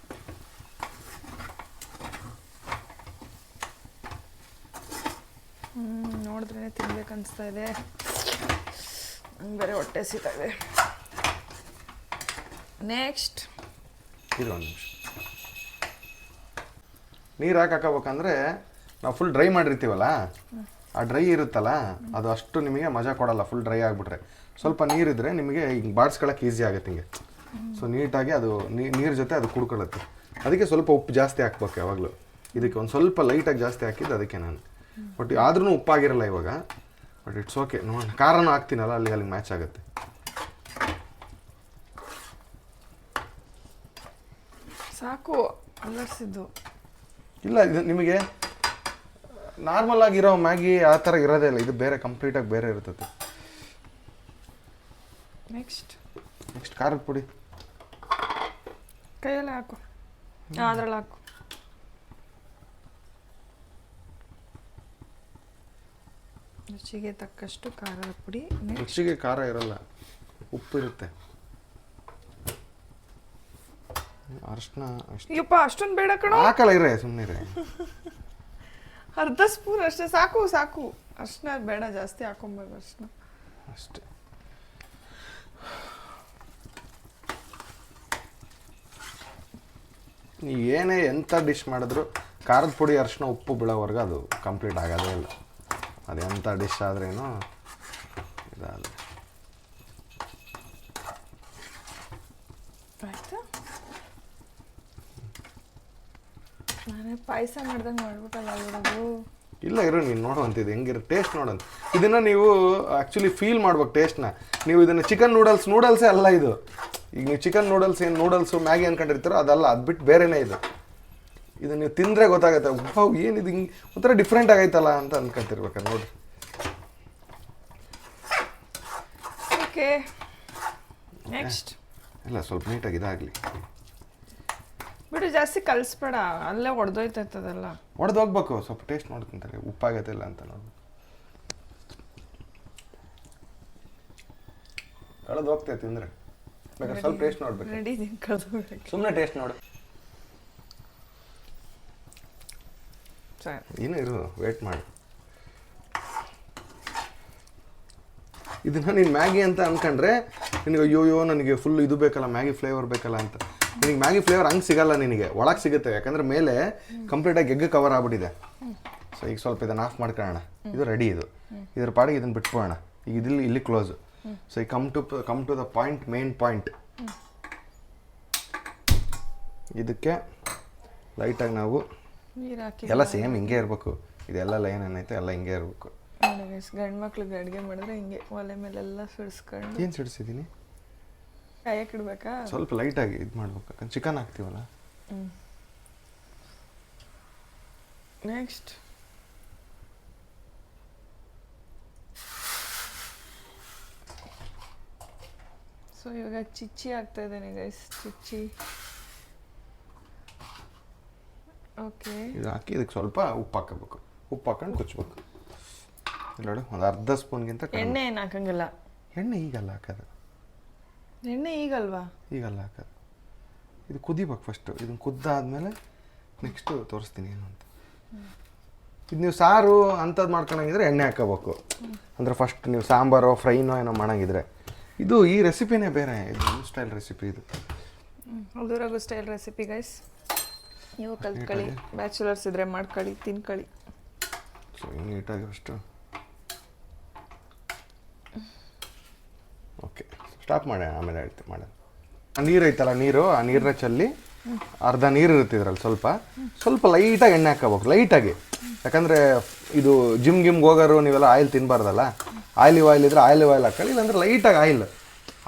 ನೋಡಿದ್ರೆ ತಿನ್ಬೇಕನ್ನಿಸ್ತಾ ಇದೆ. ನಂಗೆ ಬೇರೆ ಹೊಟ್ಟೆ ಸಿಗ್ತಾ ಇದೆ. ನೆಕ್ಸ್ಟ್ ಇದು 1 ನಿಮಿಷ ನೀರು ಹಾಕಬೇಕಂದ್ರೆ ನಾವು ಫುಲ್ ಡ್ರೈ ಮಾಡಿರ್ತೀವಲ್ಲ, ಆ ಡ್ರೈ ಇರುತ್ತಲ್ಲ ಅದು ಅಷ್ಟು ನಿಮಗೆ ಮಜಾ ಕೊಡಲ್ಲ. ಫುಲ್ ಡ್ರೈ ಆಗಿಬಿಟ್ರೆ ಸ್ವಲ್ಪ ನೀರಿದ್ರೆ ನಿಮಗೆ ಹಿಂಗೆ ಬಾಡಿಸ್ಕೊಳಕ್ಕೆ ಈಸಿ ಆಗುತ್ತೆ ಹಿಂಗೆ. ಸೊ ನೀಟಾಗಿ ಅದು ನೀರು ಜೊತೆ ಅದು ಕುಡ್ಕೊಳ್ಳುತ್ತೆ. ಅದಕ್ಕೆ ಸ್ವಲ್ಪ ಉಪ್ಪು ಜಾಸ್ತಿ ಹಾಕ್ಬೇಕು ಯಾವಾಗಲೂ. ಇದಕ್ಕೆ ಒಂದು ಸ್ವಲ್ಪ ಲೈಟಾಗಿ ಜಾಸ್ತಿ ಹಾಕಿದ್ದು ಅದಕ್ಕೆ ನಾನು. ಬಟ್ ಆದ್ರೂ ಉಪ್ಪಾಗಿರಲ್ಲ ಇವಾಗ. ಬಟ್ ಇಟ್ಸ್ ಓಕೆ, ನೋಡೋಣ. ಖಾರನೂ ಹಾಕ್ತೀನಲ್ಲ, ಅಲ್ಲಿಗೆ ಮ್ಯಾಚ್ ಆಗುತ್ತೆ. ಸಾಕು ಅಲ್ಲರ್ಸಿದ್ದು. ಇಲ್ಲ, ಇದು ನಿಮಗೆ ನಾರ್ಮಲ್ ಆಗಿರೋ ಮ್ಯಾಗಿ ಆ ಥರ ಇರೋದೇ ಇಲ್ಲ. ಇದು ಬೇರೆ, ಕಂಪ್ಲೀಟಾಗಿ ಬೇರೆ ಇರ್ತದೆ. ನೆಕ್ಸ್ಟ್ ಖಾರದ ಪುಡಿ ಕೈಯಲ್ಲೇ ಹಾಕು. ಅದ್ರಲ್ಲಿ ಹಾಕು. ರುಚಿಗೆ ತಕ್ಕಷ್ಟು ಖಾರದ ಪುಡಿ. ರುಚಿಗೆ ಖಾರ ಇರಲ್ಲ, ಉಪ್ಪು ಇರುತ್ತೆ. ಅರ್ಶಿನ ಅಯ್ಯಪ್ಪ, ಅಷ್ಟೊಂದು ಬೇಡ ಕಣೋ. ಹಾಕಲ್ಲ, ಇರೇ ಸುಮ್ಮನೆ ಇರೇ. ಅರ್ಧ ಸ್ಪೂನ್ ಅಷ್ಟೇ ಸಾಕು ಸಾಕು. ಅರ್ಶಿನ ಬೇಡ, ಜಾಸ್ತಿ ಹಾಕೊಂಬಾರ್ದು ಅರ್ಶಿನ ಅಷ್ಟೇ. ನೀವು ಏನೇ ಎಂಥ ಡಿಶ್ ಮಾಡಿದ್ರು ಖಾರದ ಪುಡಿ ಅರ್ಶಿನ ಉಪ್ಪು ಬೀಳೋವರೆಗೂ ಅದು ಕಂಪ್ಲೀಟ್ ಆಗೋದೇ ಇಲ್ಲ. ಅದು ಎಂಥ ಡಿಶ್ ಆದ್ರೇನು ಇದಾದರೆ. ಆಯ್ತಾ? ನಾನೇ ಪಾಯಸ ಮಾಡ್ದಂಗೆ ಮಾಡ್ಬಿಟ್ಟಲ್ಲ ಇರೋದು. ಇಲ್ಲ ಇರೋ, ನೀನು ನೋಡುವಂತಿದ್ದು ಹೆಂಗಿರೋ ಟೇಸ್ಟ್ ನೋಡೋದು. ಇದನ್ನು ನೀವು ಆ್ಯಕ್ಚುಲಿ ಫೀಲ್ ಮಾಡ್ಬೇಕು ಟೇಸ್ಟ್ನ. ನೀವು ಇದನ್ನು ಚಿಕನ್ ನೂಡಲ್ಸೇ ಅಲ್ಲ ಇದು. ಈಗ ನೀವು ಚಿಕನ್ ನೂಡಲ್ಸ್ ಏನು ನೂಡಲ್ಸು ಮ್ಯಾಗಿ ಅನ್ಕೊಂಡಿರ್ತೀರೋ ಅದಲ್ಲ, ಅದು ಬಿಟ್ಟು ಬೇರೆನೇ ಇದು. ಇದು ನೀವು ತಿಂದರೆ ಗೊತ್ತಾಗುತ್ತೆ, ವಾವ್ ಏನಿದು ಹಿಂಗೆ ಒಂಥರ ಡಿಫ್ರೆಂಟ್ ಆಗೈತಲ್ಲ ಅಂತ ಅನ್ಕೊಂತಿರ್ಬೇಕು. ನೋಡಿರಿ. Okay, next. ಇಲ್ಲ, ಸ್ವಲ್ಪ ನೀಟಾಗಿ ಇದಾಗಲಿ ಬಿಡು, ಜಾಸ್ತಿ ಕಲಿಸ್ಬೇಡ, ಅಲ್ಲೇ ಒಡೆದೋಯ್ತದಲ್ಲ. ಒಡೆದು ಹೋಗ್ಬೇಕು. ಸ್ವಲ್ಪ ಟೇಸ್ಟ್ ನೋಡ್ಕೊಂತಾರೆ ಉಪ್ಪಾಗತ್ತೆ ಇಲ್ಲ ಅಂತ ನೋಡ್ಬೇಕು. ಕಳೆದು ಹೋಗ್ತೈತೆ ತಿಂದರೆ. ಬೇಕಾದ್ರೆ ಸ್ವಲ್ಪ ಟೇಸ್ಟ್ ನೋಡ್ಬೇಕು. ರೆಡಿ ಕಳೆದು ಸುಮ್ಮನೆ ಟೇಸ್ಟ್ ನೋಡು. ಸರಿ, ಏನು ಇರು, ವೇಟ್ ಮಾಡಿ. ಇದನ್ನ ನೀನು ಮ್ಯಾಗಿ ಅಂತ ಅಂದ್ಕೊಂಡ್ರೆ ನಿನಗೆ ಅಯ್ಯೋ ನನಗೆ ಫುಲ್ ಇದು ಬೇಕಲ್ಲ, ಮ್ಯಾಗಿ ಫ್ಲೇವರ್ ಬೇಕಲ್ಲ ಅಂತ. ನಿನಗೆ ಮ್ಯಾಗಿ ಫ್ಲೇವರ್ ಹಂಗೆ ಸಿಗಲ್ಲ, ನಿನಗೆ ಒಳಗೆ ಸಿಗುತ್ತೆ. ಯಾಕಂದರೆ ಮೇಲೆ ಕಂಪ್ಲೀಟಾಗಿ ಎಗ್ ಕವರ್ ಆಗ್ಬಿಟ್ಟಿದೆ. ಸೊ ಈಗ ಸ್ವಲ್ಪ ಇದನ್ನು ಆಫ್ ಮಾಡ್ಕೊಳ್ಳೋಣ. ಇದು ರೆಡಿ. ಇದ್ರ ಪಾಡಿಗೆ ಇದನ್ನು ಬಿಟ್ಬೋಣ. ಈಗ ಇಲ್ಲಿ ಕ್ಲೋಸು. ಸೊ ಈಗ come to the point, main point. ಇದಕ್ಕೆ ಲೈಟಾಗಿ ನಾವು ನೀರು ಹಾಕಿ ಎಲ್ಲ ಸೇಮ್ ಹಿಂಗೆ ಇರಬೇಕು. ಇದೆಲ್ಲ ಲೈನ್ ಏನೈತೆ ಎಲ್ಲ ಹಿಂಗೆ ಇರಬೇಕು. ಗಂಡು ಮಕ್ಳಿಗೆ ಅಡುಗೆ ಮಾಡಿದ್ರೆ ಹಿಂಗೆ ಒಲೆ ಮೇಲೆಲ್ಲ ಸಿಡಿಸ್ಕೊಂಡು. ಏನು ಸಿಡಿಸಿದ್ದೀನಿ? ಕಾಯಕ್ಕೆ ಇಡ್ಬೇಕಾ? ಸ್ವಲ್ಪ ಲೈಟಾಗಿ ಇದು ಮಾಡ್ಬೇಕು, ಯಾಕಂದ್ರೆ ಚಿಕನ್ ಹಾಕ್ತೀವಲ್ಲ. ನೆಕ್ಸ್ಟ್ ಸೊ ಇವಾಗ ಚಿಚ್ಚಿ ಆಗ್ತಾ ಇದ್ದೇನೆ ಗೈಸ್. ಚಿಚ್ಚಿ ಓಕೆ. ಇದು ಹಾಕಿ ಇದಕ್ಕೆ ಸ್ವಲ್ಪ ಉಪ್ಪು ಹಾಕಬೇಕು. ಉಪ್ಪು ಹಾಕೊಂಡು ಕುಚ್ಚಬೇಕು. ನೋಡಿ, ಒಂದು ಅರ್ಧ ಸ್ಪೂನ್ಗಿಂತ ಎಣ್ಣೆ ಏನು ಹಾಕಂಗಿಲ್ಲ. ಎಣ್ಣೆ ಈಗಲ್ಲ ಹಾಕೋದು. ಎಣ್ಣೆ ಈಗಲ್ವಾ? ಈಗಲ್ಲ ಹಾಕೋದು, ಇದು ಕುದಿಬೇಕು ಫಸ್ಟು. ಇದನ್ನು ಕುದ್ದಾದ್ಮೇಲೆ ನೆಕ್ಸ್ಟು ತೋರಿಸ್ತೀನಿ ಏನು ಅಂತ. ಇದು ನೀವು ಸಾರು ಅಂಥದ್ದು ಮಾಡ್ಕೊಳಂಗಿದ್ರೆ ಎಣ್ಣೆ ಹಾಕೋಬೇಕು. ಅಂದರೆ ಫಸ್ಟ್ ನೀವು ಸಾಂಬಾರು ಫ್ರೈನೋ ಏನೋ ಮಾಡೋಂಗಿದ್ರೆ. ಇದು ಈ ರೆಸಿಪಿನೇ ಬೇರೆ, ಇದು ನಮ್ಮ ಸ್ಟೈಲ್ ರೆಸಿಪಿ ಇದು. ಅದು ರಘು ಸ್ಟೈಲ್ ರೆಸಿಪಿ ಗೈಸ್, ನೀವು ಕಲ್ತ್ಕೊಳ್ಳಿ. ಬ್ಯಾಚುಲರ್ಸ್ ಇದ್ರೆ ಮಾಡ್ಕೊಳ್ಳಿ, ತಿನ್ಕೊಳ್ಳಿ. ಸೊ ನೀಟಾಗಿ ಅಷ್ಟು ಓಕೆ ಸ್ಟಾಪ್ ಮಾಡಿ, ಆಮೇಲೆ ಹೇಳ್ತೀನಿ ಮಾಡೋಣ. ನೀರು ಐತಲ್ಲ, ನೀರು, ಆ ನೀರನ್ನ ಚೆಲ್ಲಿ ಅರ್ಧ ನೀರು ಇರ್ತಿದ್ರಲ್ಲಿ ಸ್ವಲ್ಪ ಲೈಟಾಗಿ ಎಣ್ಣೆ ಹಾಕೋಬೇಕು, ಲೈಟಾಗಿ. ಯಾಕಂದರೆ ಇದು ಜಿಮ್ಗೆ ಹೋಗೋರು ನೀವೆಲ್ಲ ಆಯಿಲ್ ತಿನ್ನಬಾರ್ದಲ್ಲ. ಆಯಿಲ್ ಇದ್ರೆ ಆಯಿಲ್ ಹಾಕೊಳ್ಳಿ, ಇಲ್ಲಾಂದ್ರೆ ಲೈಟಾಗಿ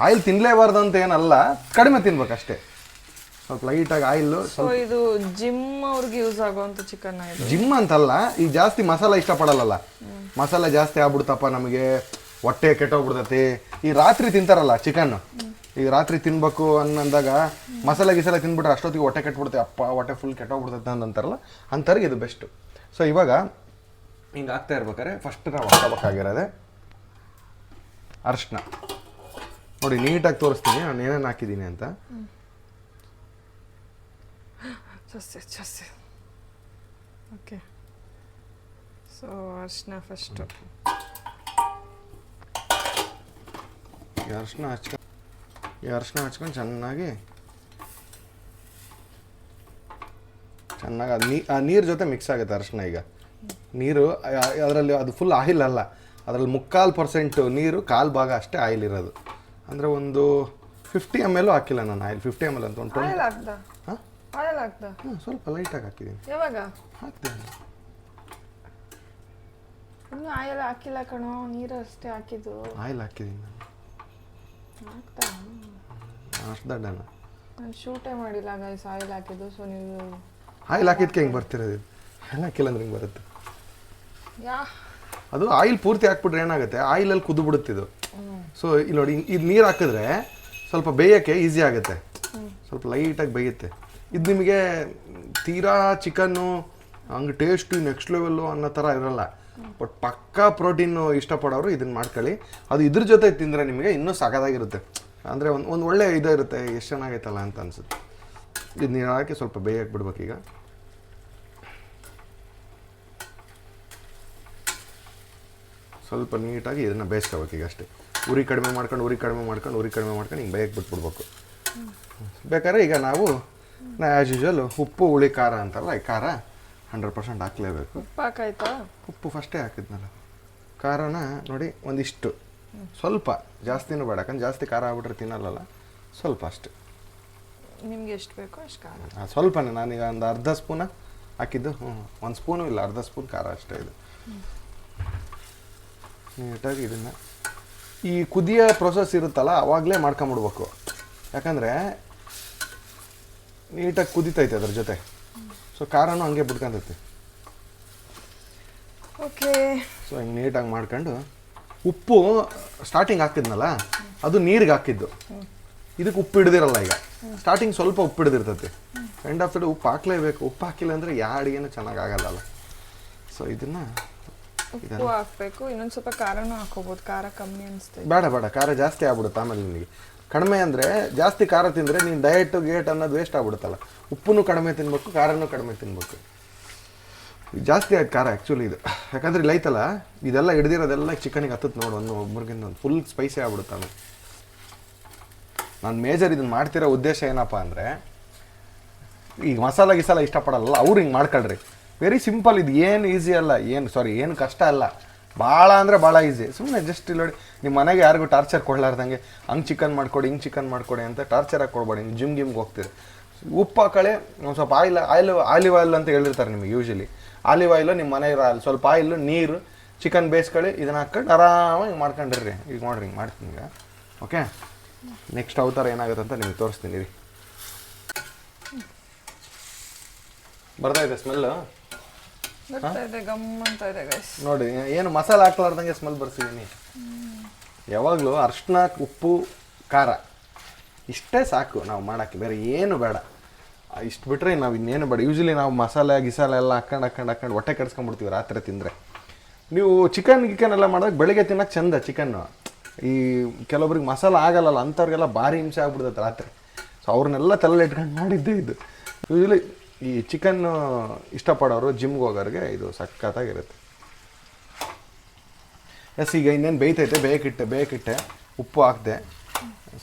ಆಯಿಲ್ ತಿನ್ನಲೇಬಾರ್ದು ಅಂತ ಏನಲ್ಲ, ಕಡಿಮೆ ತಿನ್ಬೇಕು ಅಷ್ಟೇ. ಸ್ವಲ್ಪ ಲೈಟಾಗಿ ಆಯಿಲ್. ಸೊ ಇದು ಜಿಮ್ ಅವ್ರಿಗೆ ಯೂಸ್ ಆಗುವಂಥ ಚಿಕನ್ ಇದು? ಜಿಮ್ ಅಂತಲ್ಲ, ಈ ಜಾಸ್ತಿ ಮಸಾಲೆ ಇಷ್ಟಪಡಲ್ಲ. ಮಸಾಲೆ ಜಾಸ್ತಿ ಆಗ್ಬಿಡ್ತಪ್ಪ ನಮಗೆ, ಹೊಟ್ಟೆ ಕೆಟ್ಟೋಗ್ಬಿಡ್ತೈತಿ. ಈ ರಾತ್ರಿ ತಿಂತಾರಲ್ಲ ಚಿಕನ್, ಈಗ ರಾತ್ರಿ ತಿನ್ಬೇಕು ಅನ್ನಂದಾಗ ಮಸಾಲೆ ಗಿಸಾಲೆ ತಿನ್ಬಿಟ್ರೆ ಅಷ್ಟೊತ್ತಿಗೆ ಹೊಟ್ಟೆ ಕೆಟ್ಬಿಡ್ತೈತೆ, ಅಪ್ಪ ಹೊಟ್ಟೆ ಫುಲ್ ಕೆಟ್ಟೋಗ್ಬಿಡ್ತೈತೆ ಅಂತಾರಲ್ಲ, ಅಂಥವ್ರಿಗೆ ಇದು ಬೆಸ್ಟು. ಸೊ ಇವಾಗ ಹಿಂಗೆ ಆಗ್ತಾ ಇರ್ಬೇಕಾದ್ರೆ ಫಸ್ಟ್ ನಾವು ಹಾಕೋಬೇಕಾಗಿರೋದೆ ಅರಿಶಿನ. ನೋಡಿ ನೀಟಾಗಿ ತೋರಿಸ್ತೀನಿ ನಾನು ಏನೇನು ಹಾಕಿದ್ದೀನಿ ಅಂತ. ಜಾಸ್ತಿ ಓಕೆ. ಸೊ ಅರಿಶಿನ ಫಸ್ಟು. ಈ ಅರಿಶಿನ ಹಚ್ಕೊಂಡು ಚೆನ್ನಾಗಿ ಆ ನೀರು ಜೊತೆ ಮಿಕ್ಸ್ ಆಗುತ್ತೆ ಅರಿಶಿನ. ಈಗ ನೀರು ಅದರಲ್ಲಿ ಅದು ಫುಲ್ ಆಯಿಲ್ ಅಲ್ಲ, ಅದರಲ್ಲಿ 3% ನೀರು, 1/4 ಭಾಗ ಅಷ್ಟೇ ಆಯಿಲ್ ಇರೋದು. ಅಂದರೆ ಒಂದು 50 ml ಹಾಕಿಲ್ಲ ನಾನು ಆಯಿಲ್. 50 ml ಅಂತ ಒಂದು ಆಯಿಲ್ ಹಾಕ್ದ? ಸ್ವಲ್ಪ ಲೈಟಾಗಿ ಹಾಕಿದ್ದೀನಿ. ಯಾವಾಗ ಹಾಕ್ದೆ? ಇನ್ನೂ ಆಯಿಲ್ ಹಾಕಿಲ್ಲ ಕಣೋ, ನೀರು ಅಷ್ಟೇ ಹಾಕಿದ್ದು. ಆಯಿಲ್ ಹಾಕಿದ್ದೀನಿ ನಾನು. ಹಾಕ್ತಾ ಅಷ್ಟು ದಡ್ಡನ ನಾನು ಶೂಟೇ ಮಾಡಿಲ್ಲ ಗೈಸ್ ಆಯಿಲ್ ಹಾಕಿದ್ದು. ಸೊ ನೀವು ಆಯಿಲ್ ಹಾಕಿದ್ಕೆ ಹಿಂಗೆ ಬರ್ತಿರೋದು. ಆಯಿಲ್ ಹಾಕಿಲ್ಲ ಅಂದ್ರೆ ಹಿಂಗೆ ಬರುತ್ತೆ. ಯಾ ಅದು ಆಯಿಲ್ ಪೂರ್ತಿ ಹಾಕ್ಬಿಟ್ರೆ ಏನಾಗುತ್ತೆ, ಆಯಿಲಲ್ಲಿ ಕುದ್ದು ಬಿಡುತ್ತಿದ್ದು. ಸೊ ಇಲ್ಲಿ ನೋಡಿ, ಇದು ನೀರು ಹಾಕಿದ್ರೆ ಸ್ವಲ್ಪ ಬೇಯೋಕ್ಕೆ ಈಸಿ ಆಗುತ್ತೆ, ಸ್ವಲ್ಪ ಲೈಟಾಗಿ ಬೇಯುತ್ತೆ. ಇದು ನಿಮಗೆ ತೀರಾ ಚಿಕನ್ನು ಹಂಗೆ ಟೇಸ್ಟು ನೆಕ್ಸ್ಟ್ ಲೆವೆಲ್ಲು ಅನ್ನೋ ಥರ ಇರೋಲ್ಲ. ಬಟ್ ಪಕ್ಕಾ ಪ್ರೋಟೀನು ಇಷ್ಟಪಡೋರು ಇದನ್ನು ಮಾಡ್ಕೊಳ್ಳಿ. ಅದು ಇದ್ರ ಜೊತೆ ತಿಂದರೆ ನಿಮಗೆ ಇನ್ನೂ ಸಖತ್ತಾಗಿರುತ್ತೆ. ಅಂದರೆ ಒಂದು ಒಳ್ಳೆ ಇದು ಇರುತ್ತೆ, ಎಷ್ಟು ಚೆನ್ನಾಗೈತಲ್ಲ ಅಂತ ಅನಿಸುತ್ತೆ. ಇದು ನೀರು ಹಾಕಿ ಸ್ವಲ್ಪ ಬೇಯಕ್ಕೆ ಬಿಡ್ಬೇಕೀಗ. ಸ್ವಲ್ಪ ನೀಟಾಗಿ ಇದನ್ನು ಬೇಯಿಸ್ಕೋಬೇಕು ಈಗ ಅಷ್ಟೇ. ಉರಿ ಕಡಿಮೆ ಮಾಡ್ಕೊಂಡು ಹಿಂಗೆ ಬೇಯಕ್ಕೆ ಬಿಟ್ಬಿಡ್ಬೇಕು. ಬೇಕಾದ್ರೆ ಈಗ ನಾವು ಆ್ಯಸ್ ಯೂಶುವಲ್ ಉಪ್ಪು ಹುಳಿ ಖಾರ ಅಂತಾರಲ್ಲ, ಈ ಖಾರ 100% ಹಾಕಲೇಬೇಕು. ಉಪ್ಪು ಹಾಕಾಯ್ತಾ? ಉಪ್ಪು ಫಸ್ಟೇ ಹಾಕಿದ್ನಲ್ಲ. ಖಾರನ ನೋಡಿ ಒಂದಿಷ್ಟು, ಸ್ವಲ್ಪ, ಜಾಸ್ತಿನೂ ಬೇಡ, ಯಾಕಂದ್ರೆ ಜಾಸ್ತಿ ಖಾರ ಆಗ್ಬಿಟ್ರೆ ತಿನ್ನಲ್ಲ. ಸ್ವಲ್ಪ ಅಷ್ಟೇ, ನಿಮ್ಗೆ ಎಷ್ಟು ಬೇಕೋ ಅಷ್ಟು ಖಾರ. ಸ್ವಲ್ಪನೇ, ನಾನೀಗ ಒಂದು ಅರ್ಧ ಸ್ಪೂನ ಹಾಕಿದ್ದು. 1 ಸ್ಪೂನು ಇಲ್ಲ, ಅರ್ಧ ಸ್ಪೂನ್ ಖಾರ ಅಷ್ಟೇ ಇದು. ನೀಟಾಗಿ ಇದನ್ನು ಈ ಕುದಿಯೋ ಪ್ರೊಸೆಸ್ ಇರುತ್ತಲ್ಲ ಆವಾಗಲೇ ಮಾಡ್ಕೊಂಬಿಡ್ಬೇಕು. ಯಾಕಂದರೆ ನೀಟಾಗಿ ಕುದಿತೈತೆ ಅದ್ರ ಜೊತೆ. ಸೊ ಖಾರನೂ ಹಂಗೆ ಬಿಡ್ಕೊಂತೈತೆ. ಓಕೆ. ಸೊ ಹಿಂಗೆ ನೀಟಾಗಿ ಮಾಡ್ಕೊಂಡು, ಉಪ್ಪು ಸ್ಟಾರ್ಟಿಂಗ್ ಹಾಕಿದ್ನಲ್ಲ ಅದು ನೀರಿಗೆ ಹಾಕಿದ್ದು, ಇದಕ್ಕೆ ಉಪ್ಪು ಹಿಡ್ದಿರಲ್ಲ. ಈಗ ಸ್ಟಾರ್ಟಿಂಗ್ ಸ್ವಲ್ಪ ಉಪ್ಪು ಹಿಡ್ದಿರ್ತೈತಿ, ಎಂಡ್ ಆಫ್ ದ ಡೇ ಉಪ್ಪು ಹಾಕ್ಲೇಬೇಕು. ಉಪ್ಪು ಹಾಕಿಲ್ಲ ಅಂದರೆ ಯಾವ ಅಡುಗೆನೂ ಚೆನ್ನಾಗಿ ಆಗಲ್ಲ. ಸೊ ಇದನ್ನು ಉಪ್ಪು ಹಾಕಬೇಕು, ಇನ್ನೊಂದು ಸ್ವಲ್ಪ ಖಾರನೂ ಹಾಕೋಬೋದು. ಖಾರ ಕಮ್ಮಿ ಅನಿಸ್ತೈತೆ. ಬೇಡ, ಖಾರ ಜಾಸ್ತಿ ಆಗ್ಬಿಡುತ್ತೆ ಆಮೇಲೆ ನಿನಗೆ. ಕಡಿಮೆ ಅಂದರೆ ಜಾಸ್ತಿ ಖಾರ ತಿಂದರೆ ನೀನು ಡಯಟು ಗೇಟ್ ಅನ್ನೋದು ವೇಸ್ಟ್ ಆಗ್ಬಿಡುತ್ತಲ್ಲ. ಉಪ್ಪು ಕಡಿಮೆ ತಿನ್ಬೇಕು, ಖಾರನೂ ಕಡಿಮೆ ತಿನ್ಬೇಕು. ಜಾಸ್ತಿ ಆಯ್ತು ಖಾರ ಆ್ಯಕ್ಚುಲಿ ಇದು. ಯಾಕಂದ್ರೆ ಇಲ್ಲಿ ಐತಲ್ಲ, ಇದೆಲ್ಲ ಹಿಡ್ದಿರೋದೆಲ್ಲ ಚಿಕನಿಗೆ ಹತ್ತುತ್ತೆ ನೋಡು, ಒಬ್ಬರಿಗಿಂತ ಒಂದು ಫುಲ್ ಸ್ಪೈಸಿ ಆಗ್ಬಿಡುತ್ತೆ ಆಮೇಲೆ. ನಾನು ಮೇಜರ್ ಇದನ್ನು ಮಾಡ್ತಿರೋ ಉದ್ದೇಶ ಏನಪ್ಪ ಅಂದರೆ, ಈಗ ಮಸಾಲ ಗಿಸಾಲ ಇಷ್ಟಪಡಲ್ಲ ಅವ್ರು ಹಿಂಗೆ ಮಾಡ್ಕೊಳ್ರಿ. ವೆರಿ ಸಿಂಪಲ್ ಇದು, ಏನು ಈಸಿ ಅಲ್ಲ, ಏನು ಕಷ್ಟ ಅಲ್ಲ. ಭಾಳ ಅಂದರೆ ಭಾಳ ಈಸಿ. ಸುಮ್ಮನೆ ಜಸ್ಟ್ ಇಲ್ಲಿ ನೋಡಿ, ನಿಮ್ಮ ಮನೆಗೆ ಯಾರಿಗೂ ಟಾರ್ಚರ್ ಕೊಡಲಾರ್ದಂಗೆ ಹಂಗೆ ಚಿಕನ್ ಮಾಡ್ಕೊಡಿ, ಹಿಂಗೆ ಚಿಕನ್ ಮಾಡ್ಕೊಡಿ ಅಂತ ಟಾರ್ಚರ್ ಹಾಕಿ ಕೊಡ್ಬೇಡಿ. ನೀವು ಜಿಮ್ಗೆ ಹೋಗ್ತೀರಿ, ಉಪ್ಪು ಹಾಕಳೆ, ಒಂದು ಸ್ವಲ್ಪ ಆಲಿವ್ ಆಯಿಲ್ ಅಂತ ಹೇಳಿರ್ತಾರೆ ನಿಮಗೆ ಯೂಶಲಿ. ಆಲಿವ್ ಆಯಿಲು ನಿಮ್ಮ ಮನೆ ಇರೋ ಆಯಿಲ್, ಸ್ವಲ್ಪ ಆಯಿಲು, ನೀರು, ಚಿಕನ್ ಬೇಯಿಸ್ಕೊಳ್ಳಿ, ಇದನ್ನು ಹಾಕ್ಕೊಂಡು ಆರಾಮಾಗಿ ಮಾಡ್ಕೊಂಡಿರ್ರಿ. ಈಗ ನೋಡ್ರಿ ಹಿಂಗೆ ಮಾಡ್ತೀನಿ ಈಗ. ಓಕೆ, ನೆಕ್ಸ್ಟ್ ಅವತಾರ ಏನಾಗುತ್ತೆ ಅಂತ ನಿಮಗೆ ತೋರಿಸ್ತೀನಿ ರೀ. ಬರ್ತಾ ಇದೆ ಸ್ಮೆಲ್ಲು ನೋಡಿ. ಏನು ಮಸಾಲೆ ಹಾಕ್ಲಾರ್ದಂಗೆ ಸ್ಮೆಲ್ ಬರ್ಸಿದ್ದೀನಿ. ಯಾವಾಗಲೂ ಅರಿಶಿನ, ಉಪ್ಪು, ಖಾರ ಇಷ್ಟೇ ಸಾಕು ನಾವು ಮಾಡೋಕ್ಕೆ, ಬೇರೆ ಏನು ಬೇಡ. ಇಷ್ಟು ಬಿಟ್ಟರೆ ನಾವು ಇನ್ನೇನು ಬೇಡ. ಯೂಶಲಿ ನಾವು ಮಸಾಲೆ ಗಿಸಾಲೆ ಎಲ್ಲ ಹಾಕೊಂಡು ಹೊಟ್ಟೆ ಕೆಡಿಸ್ಕೊಂಡ್ಬಿಡ್ತೀವಿ ರಾತ್ರಿ ತಿಂದರೆ. ನೀವು ಚಿಕನ್ ಎಲ್ಲ ಮಾಡಿದಾಗ ಬೆಳಗ್ಗೆ ತಿನ್ನೋಕೆ ಚಂದ ಚಿಕನ್ನು. ಈ ಕೆಲವೊಬ್ರಿಗೆ ಮಸಾಲ ಆಗಲ್ಲ ಅಂಥವ್ರಿಗೆಲ್ಲ ಭಾರಿ ಹಿಂಸೆ ಆಗ್ಬಿಡ್ತೈತೆ ರಾತ್ರಿ. ಸೊ ಅವ್ರನ್ನೆಲ್ಲ ತಲೆಯಲ್ಲಿ ಇಟ್ಕೊಂಡು ಮಾಡಿದ್ದೇ ಇದು. ಯೂಶಲಿ ಈ ಚಿಕನ್ ಇಷ್ಟಪಡೋರು ಜಿಮ್ಗೆ ಹೋಗೋರಿಗೆ ಇದು ಸಖತ್ತಾಗಿರುತ್ತೆ. ಎಸ್, ಈಗ ಇನ್ನೇನು ಬೇಯ್ತೈತೆ, ಬೇಯಕ್ಕಿಟ್ಟೆ ಉಪ್ಪು ಹಾಕಿದೆ.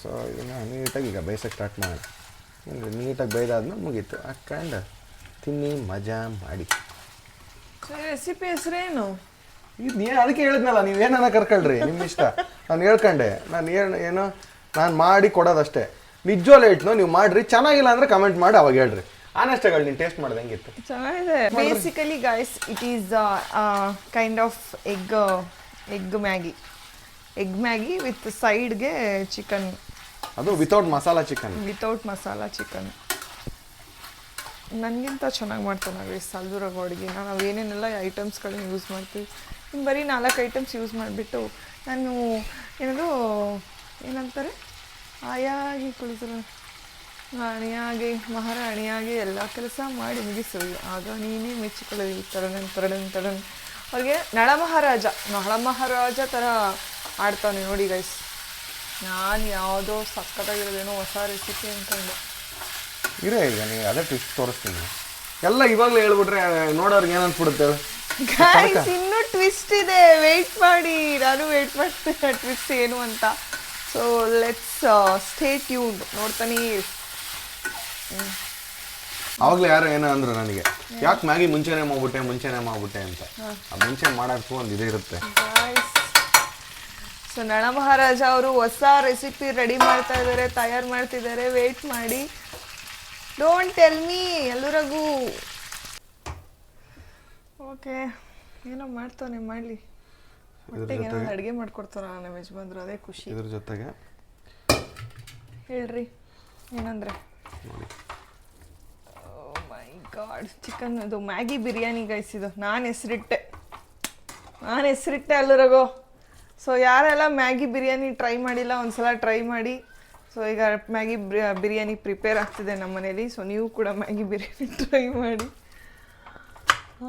ಸೊ ಇದನ್ನು ನೀಟಾಗಿ ಈಗ ಬೇಯಿಸೋಕ್ಕೆ ಸ್ಟಾರ್ಟ್ ಮಾಡೋಣ. ನೀಟಾಗಿ ಬೇಯ್ದಾದ್ಮೇಲೆ ಮುಗೀತು. ಹಾಕ್ಕೊಂಡು ತಿನ್ನಿ, ಮಜಾ ಮಾಡಿ. ರೆಸಿಪಿ ಹೆಸರೇನು? ಇದು ಅದಕ್ಕೆ ಹೇಳಿದ್ನಲ್ಲ, ನೀವೇನ ಕರ್ಕೊಳ್ರಿ, ನಿಮ್ಮ ಇಷ್ಟ. ನಾನು ಹೇಳ್ಕೊಂಡೆ, ನಾನು ಮಾಡಿ ಕೊಡೋದಷ್ಟೇ. ನಿಜವಾಗ್ಲೂ ಹೇಳ್ತು, ನೀವು ಮಾಡ್ರಿ, ಚೆನ್ನಾಗಿಲ್ಲ ಅಂದರೆ ಕಮೆಂಟ್ ಮಾಡಿ ಅವಾಗ ಹೇಳ್ರಿ. ಆನೆಸ್ಟಾಗಿ ನೀನು ಟೇಸ್ಟ್ ಮಾಡಿದೆ ಹೆಂಗಿತ್ತು? ಚೆನ್ನಾಗಿದೆ. Basically guys, it is kind of egg Maggi with ಸೈಡ್ಗೆ ಚಿಕನ್. ಅದು ವಿತೌಟ್ ಮಸಾಲಾ ಚಿಕನ್. ನನಗಿಂತ ಚೆನ್ನಾಗಿ ಮಾಡ್ತಾನೆ ಗೈಸ್ ಅಲ್ದೂರಾಗ ಅಡುಗೆ. ನಾವು ಏನೇನೆಲ್ಲ ಐಟಮ್ಸ್ಗಳನ್ನ ಯೂಸ್ ಮಾಡ್ತೀವಿ, ಇನ್ನು ಬರೀ 4 ಐಟಮ್ಸ್ ಯೂಸ್ ಮಾಡಿಬಿಟ್ಟು ನಾನು ಏನಂತಾರೆ ಆಯಾಗಿ ಕುಳಿತರು ರಾಣಿಯಾಗಿ ಮಹಾರಾಣಿಯಾಗಿ ಎಲ್ಲ ಕೆಲಸ ಮಾಡಿ ಮುಗಿಸು, ಆಗ ನೀನೇ ಮೆಚ್ಚಿಕೊಳ್ಳಿ ತಡನ್. ಅವ್ರಿಗೆ ನಳಮಹಾರಾಜ ಥರ ಆಡ್ತಾನೆ ನೋಡಿ ಗೈಸ್. ನಾನು ಯಾವುದೋ ಸಕ್ಕತ್ತಾಗಿರೋದೇನೋ ಹೊಸ ರೆಸಿಪಿ ಅಂದ್ಕೊಂಡೆ. ಇರೇ ಈಗ ನೀವು ಅದೇ ಟ್ವಿಸ್ಟ್ ತೋರಿಸ್ತೀನಿ. ಎಲ್ಲ ಇವಾಗಲೇ ಹೇಳ್ಬಿಟ್ರೆ ನೋಡೋರ್ಗೆ ಏನನ್ಸ್ಬಿಡುತ್ತೆ? ಗೈಸ್ ಇನ್ನೂ ಟ್ವಿಸ್ಟ್ ಇದೆ, ವೆಯ್ಟ್ ಮಾಡಿ. ನಾನು ವೆಯ್ಟ್ ಮಾಡ್ತೀನಿ ಟ್ವಿಸ್ಟ್ ಏನು ಅಂತ. ಸೊ ಲೆಟ್ಸ್ ಸ್ಟೇ ಟ್ಯೂನ್ಡ್, ನೋಡ್ತಾನೆ. ಆವಾಗಲೇ ಯಾರು ಏನೋ ಅಂದ್ರು ನನಗೆ, ಯಾಕೆ ಮ್ಯಾಗಿ ಮುಂಚೆನೇ ಮಾಡ್ಬಿಟ್ಟೆ ಅಂತ. ಆ ಮುಂಚೆ ಮಾಡೋಕ್ಕೂ ಒಂದು ಇದೇ ಇರುತ್ತೆ. ಸೊ ನಳಮಹಾರಾಜ ಅವರು ಹೊಸ ರೆಸಿಪಿ ರೆಡಿ ತಯಾರು ಮಾಡ್ತಿದ್ದಾರೆ. ವೆಯ್ಟ್ ಮಾಡಿ, ಡೋಂಟ್ ಟೆಲ್ ಮೀ ಎಲ್ಲರಿಗೂ. ಓಕೆ, ಏನೋ ಮಾಡ್ತಾನೆ ಮಾಡಲಿ. ಹೊಟ್ಟೆಗೆ ಏನೋ ಅಡುಗೆ ಮಾಡ್ಕೊಡ್ತಾರ ನಮ್ಮ ಯಜಮಾನ್ರು, ಅದೇ ಖುಷಿ. ಇದ್ರ ಜೊತೆಗೆ ಹೇಳ್ರಿ ಏನಂದ್ರೆ, ಮೈ ಗಾಡ್, ಚಿಕನ್ ಅದು ಮ್ಯಾಗಿ ಬಿರಿಯಾನಿ ಗೈಸ್. ಇದು ನಾನು ಹೆಸರಿಟ್ಟೆ ಎಲ್ಲರಿಗೂ. ಸೊ ಯಾರೆಲ್ಲ ಮ್ಯಾಗಿ ಬಿರಿಯಾನಿ ಟ್ರೈ ಮಾಡಿಲ್ಲ, ಒಂದ್ಸಲ ಟ್ರೈ ಮಾಡಿ. ಸೊ ಈಗ ಮ್ಯಾಗಿ ಬಿರಿಯಾನಿ ಪ್ರಿಪೇರ್ ಆಗ್ತಿದೆ ನಮ್ಮ ಮನೇಲಿ. ಸೊ ನೀವು ಕೂಡ ಮ್ಯಾಗಿ ಬಿರಿಯಾನಿ ಟ್ರೈ ಮಾಡಿ. ಓ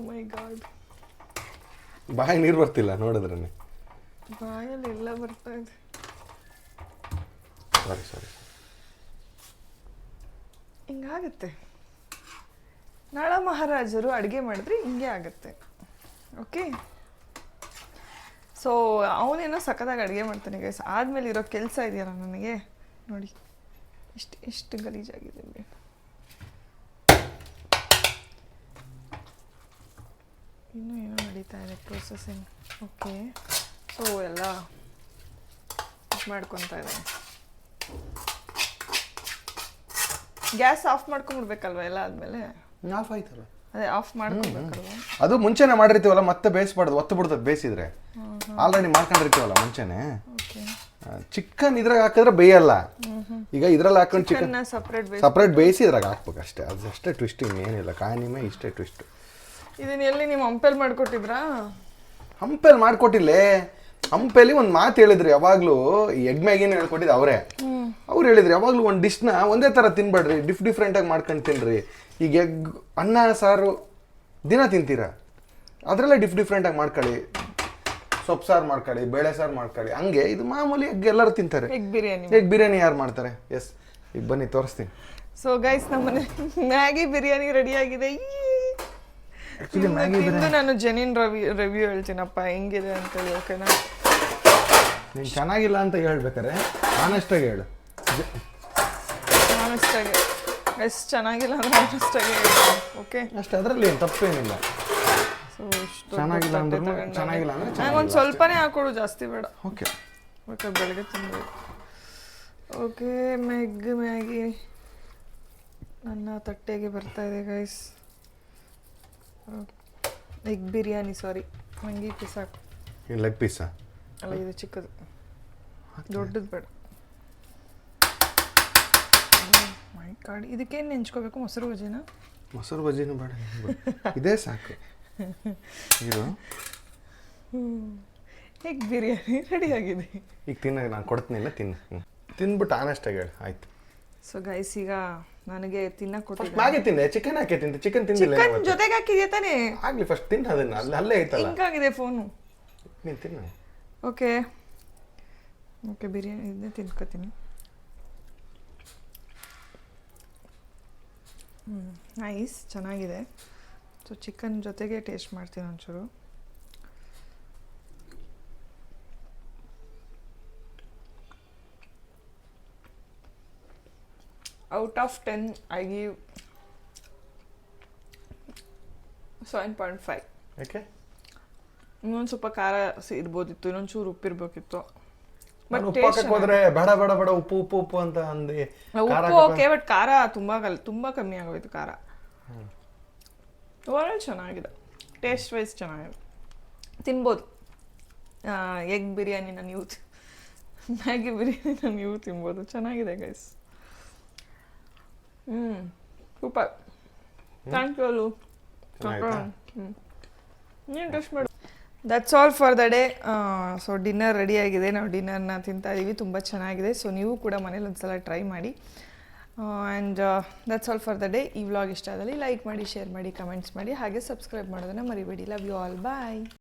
ಮೈ ಗಾಡ್, ಬಾಯಿ ನೀರು ಬರ್ತಿಲ್ಲ ನೋಡಿದ್ರೆ. ಬಾಯಲ್ಲಿ ಎಲ್ಲ ಬರ್ತಾ ಇದೆ. ಸಾರಿ. ಹಿಂಗಾಗುತ್ತೆ, ನಳ ಮಹಾರಾಜರು ಅಡುಗೆ ಮಾಡಿದ್ರೆ ಹಿಂಗೆ ಆಗುತ್ತೆ. ಓಕೆ, ಸೊ ಅವನೇನೋ ಸಖತ್ತಾಗಿ ಅಡುಗೆ ಮಾಡ್ತಾನೆ ಗೈಸ್. ಆದಮೇಲೆ ಇರೋ ಕೆಲಸ ಇದೆಯಲ್ಲ ನನಗೆ, ನೋಡಿ ಎಷ್ಟು ಗಲೀಜಾಗಿದೆ. ಇನ್ನೂ ಏನೋ ನಡೀತಾ ಇದೆ ಪ್ರೊಸೆಸಿಂಗ್. ಓಕೆ, ಸೊ ಎಲ್ಲ ಮಾಡ್ಕೊತಾ ಇದ್ದಾನೆ. ಗ್ಯಾಸ್ ಆಫ್ ಮಾಡ್ಕೊಂಡ್ಬಿಡ್ಬೇಕಲ್ವ ಎಲ್ಲ ಆದಮೇಲೆ? ಆಫ್ ಆಯ್ತಲ್ಲ, ಅದೇ ಆಫ್ ಮಾಡ್ಕೊಬೇಕಲ್ವ? ಅದು ಮುಂಚೆನೆ ಮಾಡಿರ್ತೀವಲ್ಲ, ಮತ್ತೆ ಬೇಯಿಸ್ಬಾರ್ದು, ಒತ್ತು ಬಿಡ್ತದೆ. ಬೇಯಿಸಿದ್ರೆ ಆಲ್ರೆಡಿ ಮಾಡ್ಕೊಂಡಿರ್ತೀವಲ್ಲ ಮುಂಚೆನೆ. ಚಿಕನ್ ಇದ್ರಾಗ ಹಾಕಿದ್ರೆ ಬೇಯಲ್ಲ. ಈಗ ಇದ್ರಲ್ಲಿ ಹಾಕೊಂಡು ಚಿಕನ್ ಸಪ್ರೇಟ್ ಬೇಯಿಸಿ ಇದ್ರಾಗ ಹಾಕ್ಬೇಕು ಅಷ್ಟೇ. ಅದಷ್ಟೇ ಟ್ವಿಸ್ಟ್, ಇನ್ನೇನಿಲ್ಲ. ಕಾಯಿನಿಮೆ ಇಷ್ಟೇ ಟ್ವಿಸ್ಟ್. ಇದನ್ನ ಎಲ್ಲಿ ನೀವು ಹಂಪೆಲ್ ಮಾಡ್ಕೊಟ್ಟಿದ್ರಾ? ಹಂಪೆಲ್ ಮಾಡ್ಕೊಟ್ಟಿಲ್ಲೇ. ಹಂಪೆಲಿ ಒಂದು ಮಾತು ಹೇಳಿದ್ರು ಯಾವಾಗಲೂ, ಎಗ್ ಮ್ಯಾಗಿನ ಹೇಳ್ಕೊಟ್ಟಿದ್ದು ಅವರೇ. ಅವ್ರು ಹೇಳಿದ್ರು ಯಾವಾಗಲೂ ಒಂದು ಡಿಶ್ನ ಒಂದೇ ಥರ ತಿನ್ಬೇಡ್ರಿ, ಡಿಫ್ರೆಂಟಾಗಿ ಮಾಡ್ಕೊಂಡು ತಿನ್ನಿರಿ. ಈಗ ಎಗ್ ಅನ್ನ ಸಾರು ದಿನ ತಿಂತೀರಾ, ಅದರಲ್ಲೇ ಡಿಫ್ರೆಂಟಾಗಿ ಮಾಡ್ಕೊಳ್ಳಿ. ಸೊಪ್ಪು ಸಾರು ಮಾಡ್ಕೊಳ್ಳಿ, ಬೇಳೆ ಸಾರು ಮಾಡ್ಕೊಳ್ಳಿ. ಹಂಗೆ ಇದು ಮಾಮೂಲಿ ಎಗ್ ಎಲ್ಲರೂ ತಿಂತಾರೆ. ಎಗ್ ಬಿರಿಯಾನಿ ಯಾರು ಮಾಡ್ತಾರೆ? ಎಸ್, ಈಗ ಬನ್ನಿ ತೋರಿಸ್ತೀನಿ. ಸೊ ಗೈಸ್, ನಮ್ಮನೆ ಮ್ಯಾಗಿ ಬಿರಿಯಾನಿ ರೆಡಿ ಆಗಿದೆ. ನಾನು ಜೆನ್ಯೂನ್ ರಿವ್ಯೂ ಹೇಳ್ತೀನಪ್ಪ ಹೆಂಗಿದೆ ಅಂತೇಳಿ. ಓಕೆನಾ? ನೀನು ಚೆನ್ನಾಗಿಲ್ಲ ಅಂತ ಹೇಳ್ಬೇಕಾರೆ ಆನೆಸ್ಟಾಗಿ ಹೇಳು. ಆನೆಸ್ಟಾಗಿ ಎಷ್ಟು ಚೆನ್ನಾಗಿಲ್ಲ ಅಂದ್ರೆ ಆನೆಸ್ಟಾಗಿ ಹೇಳು. ಓಕೆ ಅಷ್ಟೇ, ಅದರಲ್ಲಿ ಏನು ತಪ್ಪೇನಿಲ್ಲ. ಸೊ ಚೆನ್ನಾಗಿಲ್ಲ ಅಂದ್ರೆ ನಂಗೊಂದು ಸ್ವಲ್ಪನೇ ಹಾಕೊಡು, ಜಾಸ್ತಿ ಬೇಡ. ಓಕೆ ಓಕೆ, ಬೆಳಗ್ಗೆ ತಿನ್ಬೇಕು. ಓಕೆ, ಮ್ಯಾಗಿ ನನ್ನ ತಟ್ಟೆಗೆ ಬರ್ತಾ ಇದೆ ಗೈಸ್. ಎಗ್ ಬಿರಿಯಾನಿ, ಸಾರಿ, ಮಂಗಿ ಪೀಸ್ ಹಾಕು. ಏನು ಲೆಗ್ ಪೀಸಾ? ಅಲ್ಲ, ಇದು ಚಿಕ್ಕದು, ದೊಡ್ಡದು ಬೇಡ. ಮೈ ಗಾಡ್, ಇದಕ್ಕೇನು ನೆಂಚ್ಕೋಬೇಕು? ಮೊಸರು ಬಜ್ಜಿನ? ಮೊಸರು ಬಜ್ಜಿನೂ ಬೇಡ, ಇದೇ ಸಾಕು. ಇದು ಎಗ್ ಬಿರಿಯಾನಿ ರೆಡಿ ಆಗಿದೆ. ಈಗ ತಿನ್ನಾಗ ನಾನು ಕೊಡ್ತೀನಿಲ್ಲ, ತಿನ್ಬಿಟ್ಟು ಆನೆಸ್ಟಾಗಿ ಹೇಳು. ಆಯ್ತು. ಸೊ ಗೈಸ್, ಈಗ ನನಗೆ ತಿನ್ನಕ್ಕೆ ಕೊಟ್ಟಿದ್ದೆ. ಮ್ಯಾಗಿ ತಿಂದೆ, ಚಿಕನ್ ಹಾಕಿ ತಿಂತೆ. ಚಿಕನ್ ತಿಂದಿಲ್ಲ, ಜೊತೆಗೆ ಹಾಕಿದ್ಯಾ ತಾನೇ? ಆಗ್ಲಿ, ಫಸ್ಟ್ ತಿನ್ನ ಅದನ್ನ. ಅಲ್ಲೇ ಐತಲ್ಲ. ಹಿಂಗಾಗಿದೆ ಫೋನು. ನೀನು ತಿನ್ನು. ಓಕೆ ಓಕೆ, ಬಿರಿಯಾನಿ ಇದನ್ನೇ ತಿನ್ಕೋತೀನಿ. ನೈಸ್, ಚೆನ್ನಾಗಿದೆ. ಸೊ ಚಿಕನ್ ಜೊತೆಗೆ ಟೇಸ್ಟ್ ಮಾಡ್ತೀನಿ ಒಂಚೂರು. Out of 10 I give 7.5. ಯಾಕೆ? ಇನ್ನೊಂದು ಸ್ವಲ್ಪ ಖಾರ ಇರ್ಬೋದಿತ್ತು, ಇನ್ನೊಂಚೂರು ಉಪ್ಪಿರ್ಬೇಕಿತ್ತು. ನಾನು ಉಪ್ಪು ಹಾಕಕ್ಕೆ ಹೋದ್ರೆ ಬೇಡ ಬೇಡ ಬೇಡ ಉಪ್ಪು ಉಪ್ಪು ಉಪ್ಪು ಅಂತ ಅಂದೆ. ಉಪ್ಪು ಓಕೆ, ಬಟ್ ಖಾರ ತುಂಬ ಕಮ್ಮಿ ಆಗೋಯ್ತು ಖಾರ. ಓವರಾಲ್ ಚೆನ್ನಾಗಿದೆ, ಟೇಸ್ಟ್ ವೈಸ್ ಚೆನ್ನಾಗಿದೆ, ತಿನ್ಬೋದು. ಎಗ್ ಬಿರಿಯಾನಿನ ನೀವು ಮ್ಯಾಗಿ ಬಿರಿಯಾನಿನ ನೀವು ತಿನ್ಬೋದು, ಚೆನ್ನಾಗಿದೆ ಗೈಸ್. ಸೂಪರ್, ಥ್ಯಾಂಕ್ ಯು ಅಲ್ಲು. ನೀನು ಟೇಸ್ಟ್ ಮಾಡು. That's all for the day. So dinner ready ಆಗಿದೆ, ನಾವು ಡಿನ್ನರ್ನ ತಿಂತಾ ಇದ್ದೀವಿ, ತುಂಬ ಚೆನ್ನಾಗಿದೆ. ಸೊ ನೀವು ಕೂಡ ಮನೇಲಿ ಒಂದ್ಸಲ ಟ್ರೈ ಮಾಡಿ. And that's all for the day. ಈ ವ್ಲಾಗ್ ಇಷ್ಟ ಆದಲ್ಲಿ ಲೈಕ್ ಮಾಡಿ, ಶೇರ್ ಮಾಡಿ, ಕಮೆಂಟ್ಸ್ ಮಾಡಿ, ಹಾಗೆ ಸಬ್ಸ್ಕ್ರೈಬ್ ಮಾಡೋದನ್ನು ಮರಿಬೇಡಿ. Love you all, bye.